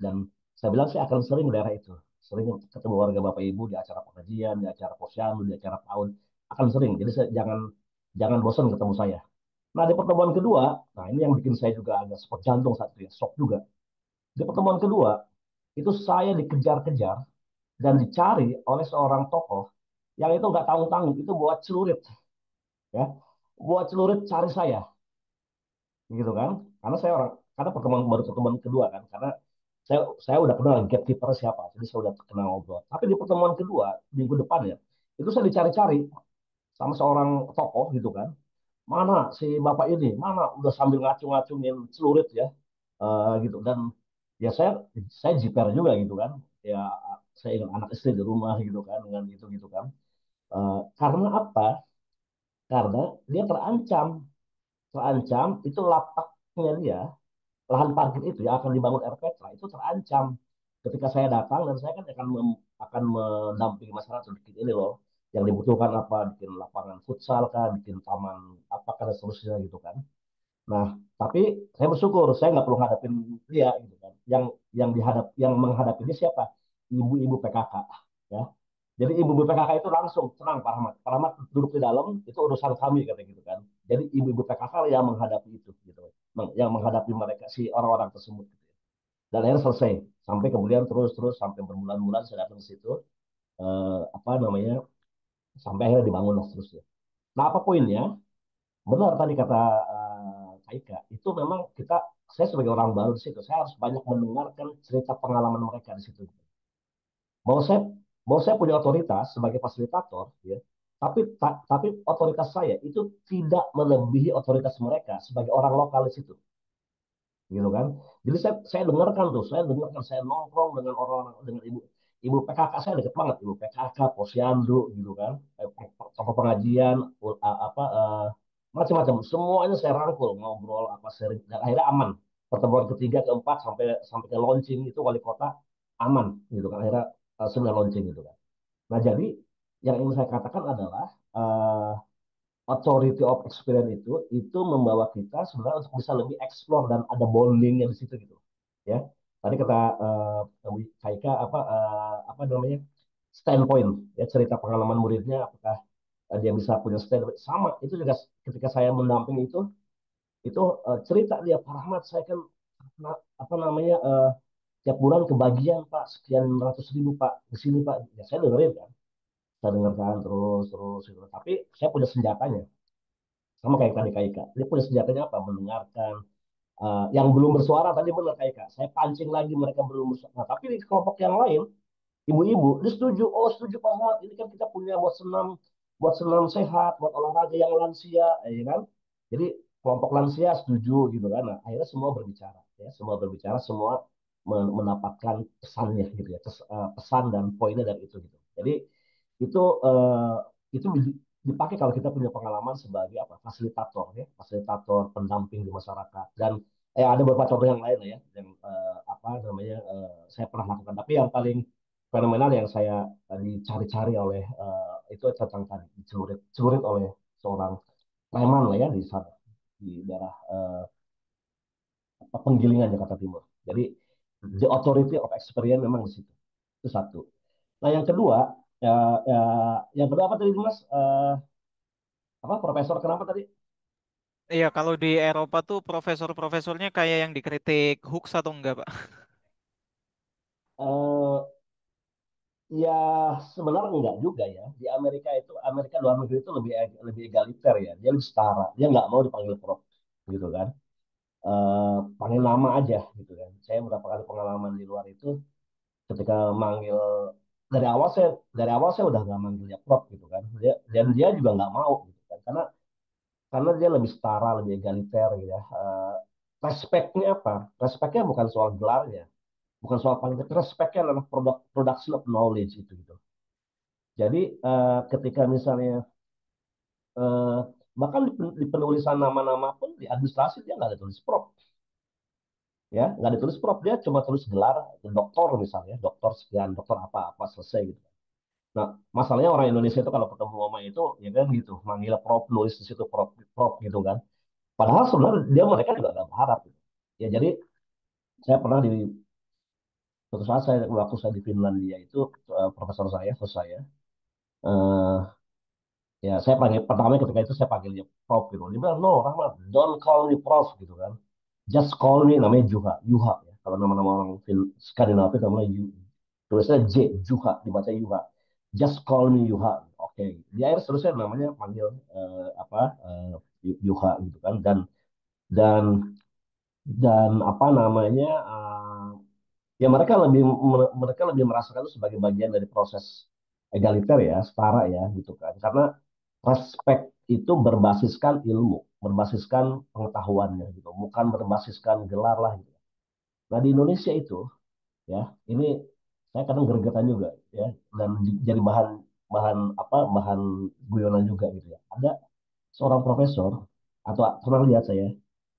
dan saya bilang saya akan sering ke daerah itu, sering ketemu warga bapak ibu di acara pengajian, di acara posyandu, di acara tahun, akan sering. Jadi jangan jangan bosan ketemu saya. Nah di pertemuan kedua, nah ini yang bikin saya juga agak sepot jantung satu ya, shock juga. Di pertemuan kedua itu saya dikejar-kejar dan dicari oleh seorang tokoh yang itu nggak tanggung-tanggung, itu buat celurit ya, buat celurit cari saya gitu kan, karena saya orang, karena pertemuan kedua kan, karena saya udah kenal gatekeeper siapa, jadi saya udah kenal ngobrol. Tapi di pertemuan kedua minggu depan ya, itu saya dicari-cari sama seorang tokoh gitu kan, mana si bapak ini, mana, udah sambil ngacung-ngacungin celurit ya, gitu. Dan ya saya jiper juga gitu kan, ya saya ingat anak istri di rumah gitu kan, dengan gitu gitu kan. Karena apa? Karena dia terancam, terancam itu lapaknya dia, lahan parkir itu yang akan dibangun RPtra itu terancam ketika saya datang, dan saya kan akan mendampingi masyarakat bikin ini loh, yang dibutuhkan apa, bikin lapangan futsal kah, bikin taman apakah dan seterusnya gitu kan. Nah, tapi saya bersyukur saya nggak perlu hadapin dia gitu kan. Yang menghadapi dia siapa? Ibu-ibu PKK ya. Jadi ibu-ibu PKK itu langsung tenang Pak Rahmat. Pak Rahmat duduk di dalam, itu urusan kami kata gitu kan. Jadi ibu-ibu PKK yang menghadapi itu gitu. Yang menghadapi mereka si orang-orang tersebut gitu. Dan akhirnya selesai, sampai kemudian terus-terus sampai berbulan-bulan saya datang ke situ, apa namanya, sampai akhirnya dibangun lah seterusnya. Nah, apa poinnya? Benar tadi kata Kak Ika, itu memang saya sebagai orang baru di situ, saya harus banyak mendengarkan cerita pengalaman mereka di situ. Bahwa saya bahwa saya punya otoritas sebagai fasilitator, ya, tapi otoritas saya itu tidak melebihi otoritas mereka sebagai orang lokal di situ, gitu kan. Jadi saya dengarkan tuh, saya nongkrong dengan orang-orang, dengan ibu PKK, saya deket banget, ibu PKK, posyandu gitu kan, tokoh pengajian, apa macam-macam, semuanya saya rangkul, ngobrol apa, sharing, dan akhirnya aman. Pertemuan ketiga keempat sampai sampai ke launching itu wali kota aman gitu kan, akhirnya sudah launching gitu kan. Nah jadi yang ingin saya katakan adalah uh, authority of experience itu membawa kita sebenarnya untuk bisa lebih explore dan ada bondingnya di situ gitu ya. Tadi kata Kaika apa namanya, standpoint ya, cerita pengalaman muridnya, apakah dia bisa punya standpoint sama itu juga ketika saya mendampingi itu cerita dia, Pak Rahmat saya kan apa namanya, tiap bulan kebagian Pak sekian ratus ribu Pak di sini Pak, ya saya dengerin kan, saya dengarkan terus terus gitu. Tapi saya punya senjatanya, sama kayak tadi Kak Ika. Dia punya senjatanya apa? Mendengarkan. Yang belum bersuara tadi benar Kak Ika. Saya pancing lagi mereka belum bersuara. Nah, tapi di kelompok yang lain, ibu-ibu, dia setuju. Oh setuju Pak Ahmad. Ini kan kita punya buat senam sehat, buat olahraga yang lansia, ya kan? Jadi kelompok lansia setuju gitu kan. Nah, akhirnya semua berbicara, ya, semua berbicara, semua mendapatkan pesannya gitu ya, pesan dan poinnya dari itu gitu. Jadi itu itu dipakai kalau kita punya pengalaman sebagai apa, fasilitator ya, fasilitator pendamping di masyarakat. Dan ada beberapa contoh yang lain ya, yang apa namanya, saya pernah lakukan. Tapi yang paling fenomenal yang saya dicari-cari oleh itu tentang tadi celurit celurit oleh seorang preman lah ya di sana, di daerah Penggilingan Jakarta Timur. Jadi the authority of experience memang di situ. Itu satu. Nah yang kedua, ya, ya, yang kedua apa tadi Mas? Apa profesor kenapa tadi? Iya, kalau di Eropa tuh profesor-profesornya kayak yang dikritik Hooks atau enggak, Pak? Eh, ya sebenarnya enggak juga ya. Di Amerika luar negeri itu lebih egaliter ya. Dia lebih setara. Dia nggak mau dipanggil prof gitu kan. Panggil nama aja gitu kan. Saya beberapa kali pengalaman di luar itu, ketika manggil dari awal saya udah nggak manggil dia prof gitu kan. Dia juga nggak mau gitu kan. Karena dia lebih setara, lebih egaliter gitu ya. Respeknya apa? Respeknya bukan soal gelarnya, bukan soal pangkat, respeknya adalah production of knowledge itu gitu. Jadi ketika misalnya eh, bahkan di penulisan nama-nama pun di administrasi dia nggak ada tulis prof, ya nggak ada tulis prof, dia cuma tulis gelar doktor misalnya, doktor sekian, doktor apa apa selesai gitu. Nah, masalahnya orang Indonesia itu kalau ketemu sama itu, ya kan gitu, manggil prof, nulis di situ prof, prof gitu kan. Padahal sebenarnya mereka juga nggak berharap. Gitu. Ya jadi saya pernah di suatu saat waktu saya di Finlandia itu profesor saya, host saya, eh, ya saya panggil pertama ketika itu saya panggil dia prof gitu. Dia bilang no, Rahmat, don't call me prof gitu kan. Just call me namanya Juha, Yuha ya. Kalau nama-nama orang Skandinavia namanya tulisnya J, Juha, dibaca Yuha. Just call me Yuha. Oke. Di akhir seterusnya namanya panggil apa Yuha gitu kan. Dan apa namanya ya mereka lebih merasakan itu sebagai bagian dari proses egaliter ya, setara ya gitu kan. Karena respect itu berbasiskan ilmu, berbasiskan pengetahuannya gitu, bukan berbasiskan gelar lah gitu. Nah di Indonesia itu ya ini saya kadang gregetan juga ya dan jadi bahan bahan bahan guyonan juga gitu ya. Ada seorang profesor atau pernah lihat saya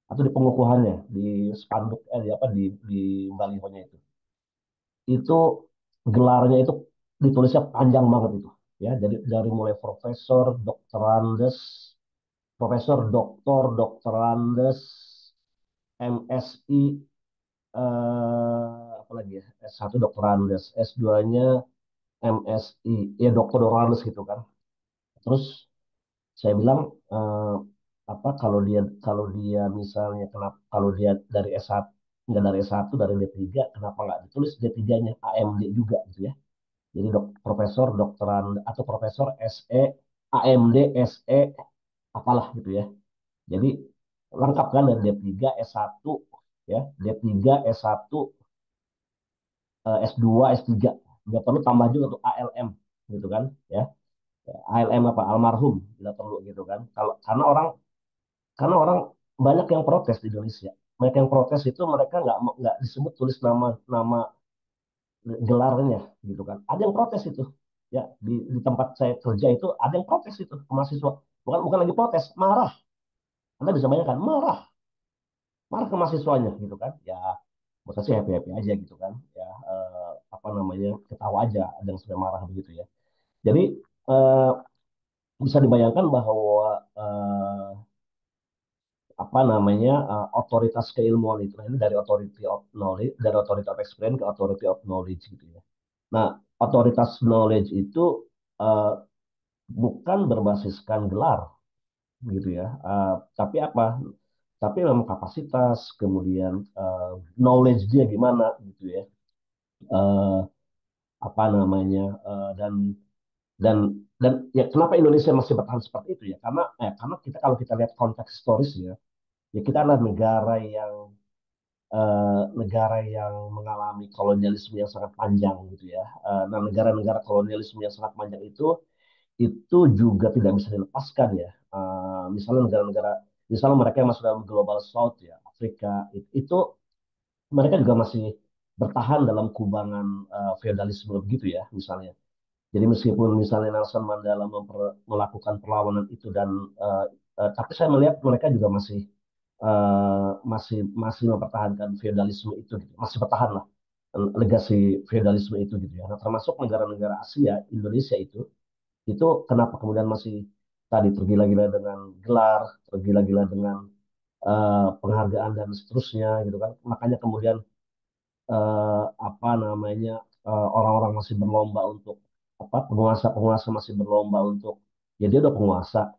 atau di pengukuhannya di spanduk di apa di balihonya itu gelarnya itu ditulisnya panjang banget itu ya jadi dari mulai profesor doktorandes profesor doktorandes MSI apa lagi ya S1 doktorandes S2-nya MSI ya doktorandes gitu kan terus saya bilang eh, apa kalau dia misalnya kenapa kalau dia dari S1 nggak dari S1 dari D3 kenapa nggak ditulis D3-nya AMD juga gitu ya. Jadi profesor doktoran atau profesor SE AMD SE apalah gitu ya. Jadi lengkap kan dari D3 S1 ya, D3 S1 S2 S3. Nggak perlu tambah juga tuh ALM gitu kan ya. ALM apa almarhum nggak perlu gitu kan. Kalau karena orang banyak yang protes di Indonesia. Banyak yang protes itu mereka nggak disebut tulis nama nama gelarnya gitu kan. Ada yang protes itu. Ya, di tempat saya kerja itu ada yang protes itu ke mahasiswa. Bukan bukan lagi protes, marah. Anda bisa bayangkan, marah. Marah ke mahasiswanya gitu kan. Ya, maksudnya sih happy-happy aja gitu kan. Ya, apa namanya, ketawa aja ada yang sudah marah begitu ya. Jadi, eh, bisa dibayangkan bahwa apa namanya otoritas keilmuan itu. Nah, ini dari authority of knowledge, dari authority of experience ke authority of knowledge gitu ya. Nah, otoritas knowledge itu eh, bukan berbasiskan gelar gitu ya. Tapi apa? Tapi memang kapasitas, kemudian knowledge dia gimana gitu ya. Eh, apa namanya? Dan ya kenapa Indonesia masih bertahan seperti itu ya? Karena kita kalau kita lihat konteks historis ya kita adalah negara yang mengalami kolonialisme yang sangat panjang gitu ya. Nah, negara-negara kolonialisme yang sangat panjang itu juga tidak bisa dilepaskan ya. Misalnya negara-negara, misalnya mereka yang masuk dalam global south ya, Afrika, itu mereka juga masih bertahan dalam kubangan feodalisme begitu ya, misalnya. Jadi meskipun misalnya Nelson Mandela melakukan perlawanan itu tapi saya melihat mereka juga masih mempertahankan feodalisme itu, gitu. Masih bertahan lah legasi feodalisme itu gitu ya. Nah, termasuk negara-negara Asia, Indonesia itu kenapa kemudian masih tadi tergila-gila dengan gelar, tergila-gila dengan penghargaan dan seterusnya gitu kan. Makanya kemudian apa namanya orang-orang masih berlomba untuk apa penguasa-penguasa masih berlomba untuk ya dia udah penguasa,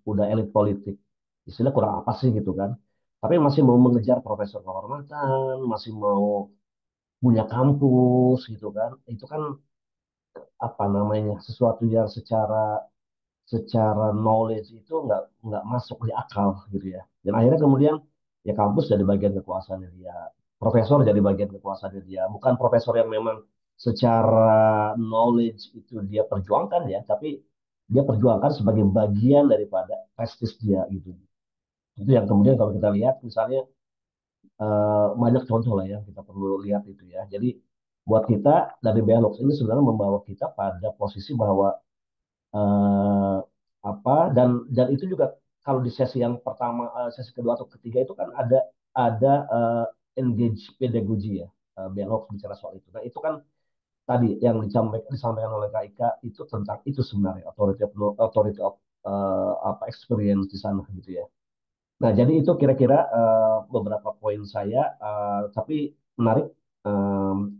udah elit politik. Istilah kurang apa sih gitu kan. Tapi masih mau mengejar profesor kehormatan, masih mau punya kampus gitu kan. Itu kan apa namanya sesuatu yang secara knowledge itu nggak masuk di akal gitu ya. Dan akhirnya kemudian ya kampus jadi bagian kekuasaannya dia, profesor jadi bagian kekuasaannya dia. Bukan profesor yang memang secara knowledge itu dia perjuangkan ya, tapi dia perjuangkan sebagai bagian daripada prestis dia gitu. Itu yang kemudian kalau kita lihat misalnya banyak contoh lah yang kita perlu lihat itu ya. Jadi buat kita dari Belox ini sebenarnya membawa kita pada posisi bahwa eh, apa dan itu juga kalau di sesi yang pertama sesi kedua atau ketiga itu kan ada engage pedagogy ya Bell Hooks bicara soal itu nah itu kan tadi yang disampaikan oleh Kak Ika itu tentang itu sebenarnya authority of apa experience di sana gitu ya. Nah, jadi itu kira-kira beberapa poin saya, tapi menarik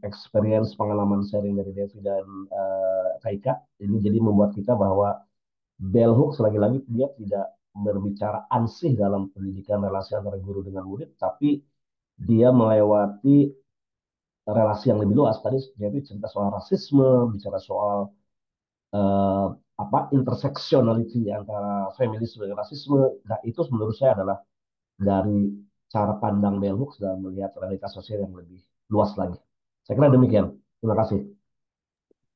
experience pengalaman sharing dari Devi dan Kak Ika. Ini jadi membuat kita bahwa bell hooks lagi-lagi dia tidak berbicara ansih dalam pendidikan relasi antara guru dengan murid, tapi dia melewati relasi yang lebih luas. Tadi jadi cerita soal rasisme, bicara soal eh, apa interseksionality antara feminisme dan rasisme. Nah, itu menurut saya adalah dari cara pandang bell hooks dan melihat realitas sosial yang lebih luas lagi. Saya kira demikian. Terima kasih.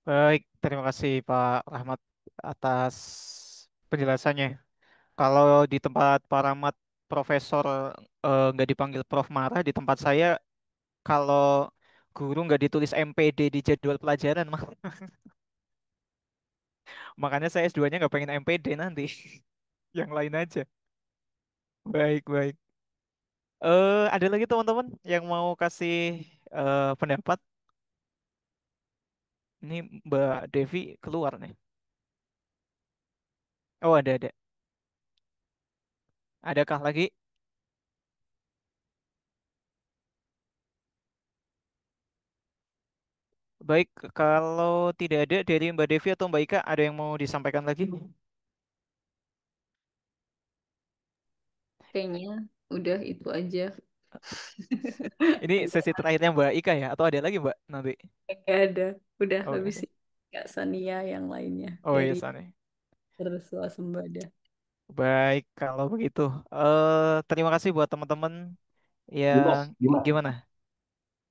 Baik, terima kasih Pak Rahmat atas penjelasannya. Kalau di tempat Pak Rahmat profesor nggak dipanggil Prof marah, di tempat saya kalau guru nggak ditulis MPD di jadwal pelajaran, makanya saya S2-nya nggak pengen MPD nanti. Yang lain aja. Baik, baik. Ada lagi teman-teman yang mau kasih pendapat? Ini Mbak Devi keluar nih. Oh, ada. Adakah lagi? Baik, kalau tidak ada dari Mbak Devi atau Mbak Ika, ada yang mau disampaikan lagi? Kayaknya udah itu aja. Ini sesi terakhirnya Mbak Ika ya? Atau ada lagi Mbak nanti? Gak ada. Udah Oh, habis ada. ini. Kak Sania yang lainnya Oh dari iya, sana. Bersuasembada. Baik, kalau begitu. Terima kasih buat teman-teman yang Dimas, gimana?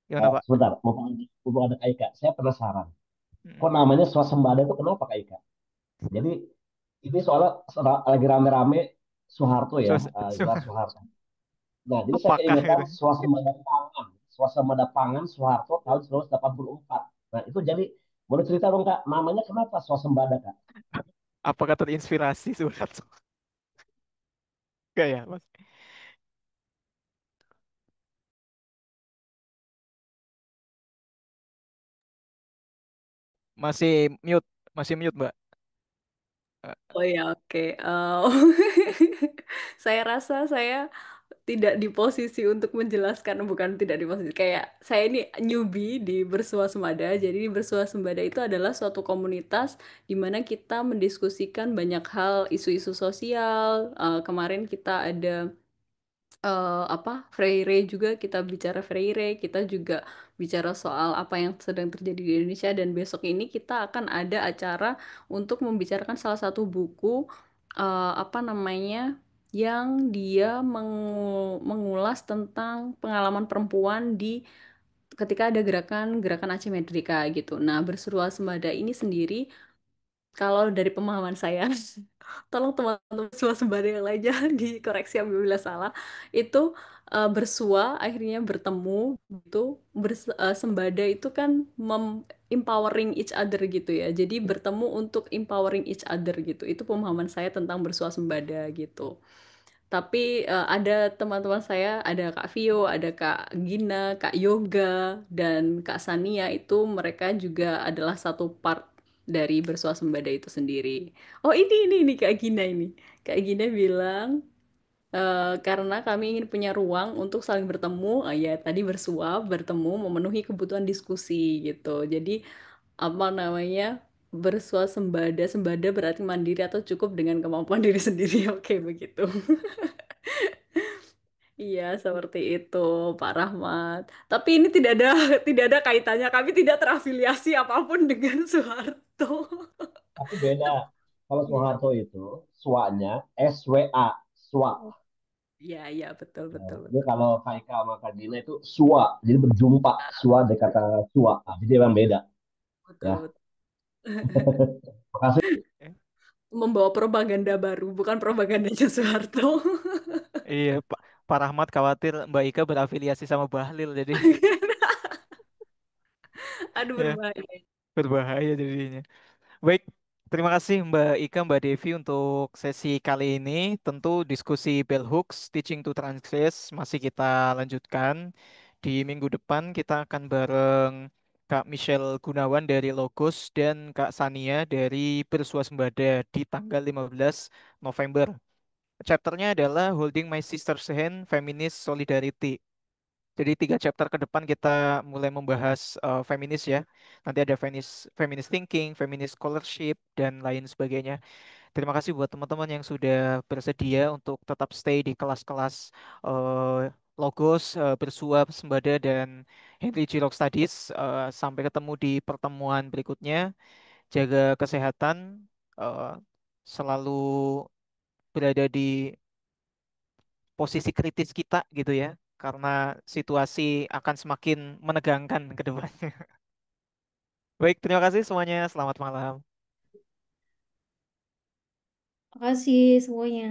Gimana Pak? sebentar, mau ada Kak Ika. Saya penasaran. Hmm. Kok namanya swasembada itu kenapa Kak Ika? Jadi ini soalnya lagi rame-rame Soeharto ya, gelar Suara- Soeharto. Nah, jadi saya apakah keingetan itu? swasembada pangan Soeharto tahun 1984. Nah, itu jadi boleh cerita dong Kak, namanya kenapa swasembada Kak? Apakah terinspirasi Soeharto? Enggak ya, Mas? Masih mute, masih mute, Mbak. Eh, Oh ya, oke. Saya rasa saya tidak di posisi untuk menjelaskan, bukan tidak di posisi, kayak saya ini newbie di Bersuasembada. Jadi di Bersuasembada itu adalah suatu komunitas di mana kita mendiskusikan banyak hal, isu-isu sosial. Kemarin kita ada apa Freire juga, kita bicara Freire, kita juga bicara soal apa yang sedang terjadi di Indonesia, dan besok ini kita akan ada acara untuk membicarakan salah satu buku apa namanya yang dia mengulas tentang pengalaman perempuan di ketika ada gerakan Aceh Merdeka gitu. Nah, Bersuasembada ini sendiri kalau dari pemahaman saya, tolong teman-teman swasembada yang lainnya dikoreksi apabila salah. Itu bersua akhirnya bertemu gitu. Sembada itu kan empowering each other gitu ya. Jadi bertemu untuk empowering each other gitu. Itu pemahaman saya tentang bersuasembada gitu. Tapi ada teman-teman saya, ada Kak Vio, ada Kak Gina, Kak Yoga, dan Kak Sania itu mereka juga adalah satu part dari bersuasembada itu sendiri. Oh ini Kak Gina ini. Kak Gina bilang karena kami ingin punya ruang untuk saling bertemu, ya tadi bersua, bertemu, memenuhi kebutuhan diskusi gitu. Jadi apa namanya? Bersuasembada, sembada berarti mandiri atau cukup dengan kemampuan diri sendiri. Oke, begitu. Iya, seperti itu, Pak Rahmat. Tapi ini tidak ada tidak ada kaitannya. Kami tidak terafiliasi apapun dengan Soeharto. Tapi beda. Kalau Iya. Soeharto itu suanya SWA, SWA. Oh, iya, iya, betul, Nah, betul, jadi betul. kalau Kak Ika sama Kak Gina itu SWA, jadi berjumpa, SWA dari kata SWA. Nah, jadi memang beda ya. Betul, betul. Makasih. eh, Membawa propaganda baru, bukan propagandanya Soeharto. iya, Pak Rahmat khawatir Mbak Ika berafiliasi sama Bahlil, jadi Aduh, ya berbahaya. berbahaya jadinya. Baik, terima kasih Mbak Ika, Mbak Devi untuk sesi kali ini. Tentu diskusi Bell Hooks, Teaching to Transgress masih kita lanjutkan. Di minggu depan kita akan bareng Kak Michelle Gunawan dari Logos dan Kak Sania dari Bersuasembada di tanggal 15 November. Chapternya adalah Holding My Sister's Hand, Feminist Solidarity. Jadi 3 chapter ke depan kita mulai membahas feminis ya. Nanti ada feminist thinking, feminist scholarship, dan lain sebagainya. Terima kasih buat teman-teman yang sudah bersedia untuk tetap stay di kelas-kelas Logos, Bersua, Sembada, dan Henry Jirok Studies. Sampai ketemu di pertemuan berikutnya. Jaga kesehatan, eh, selalu berada di posisi kritis kita gitu ya. Karena situasi akan semakin menegangkan ke depannya. Baik, terima kasih semuanya. Selamat malam. Makasih semuanya.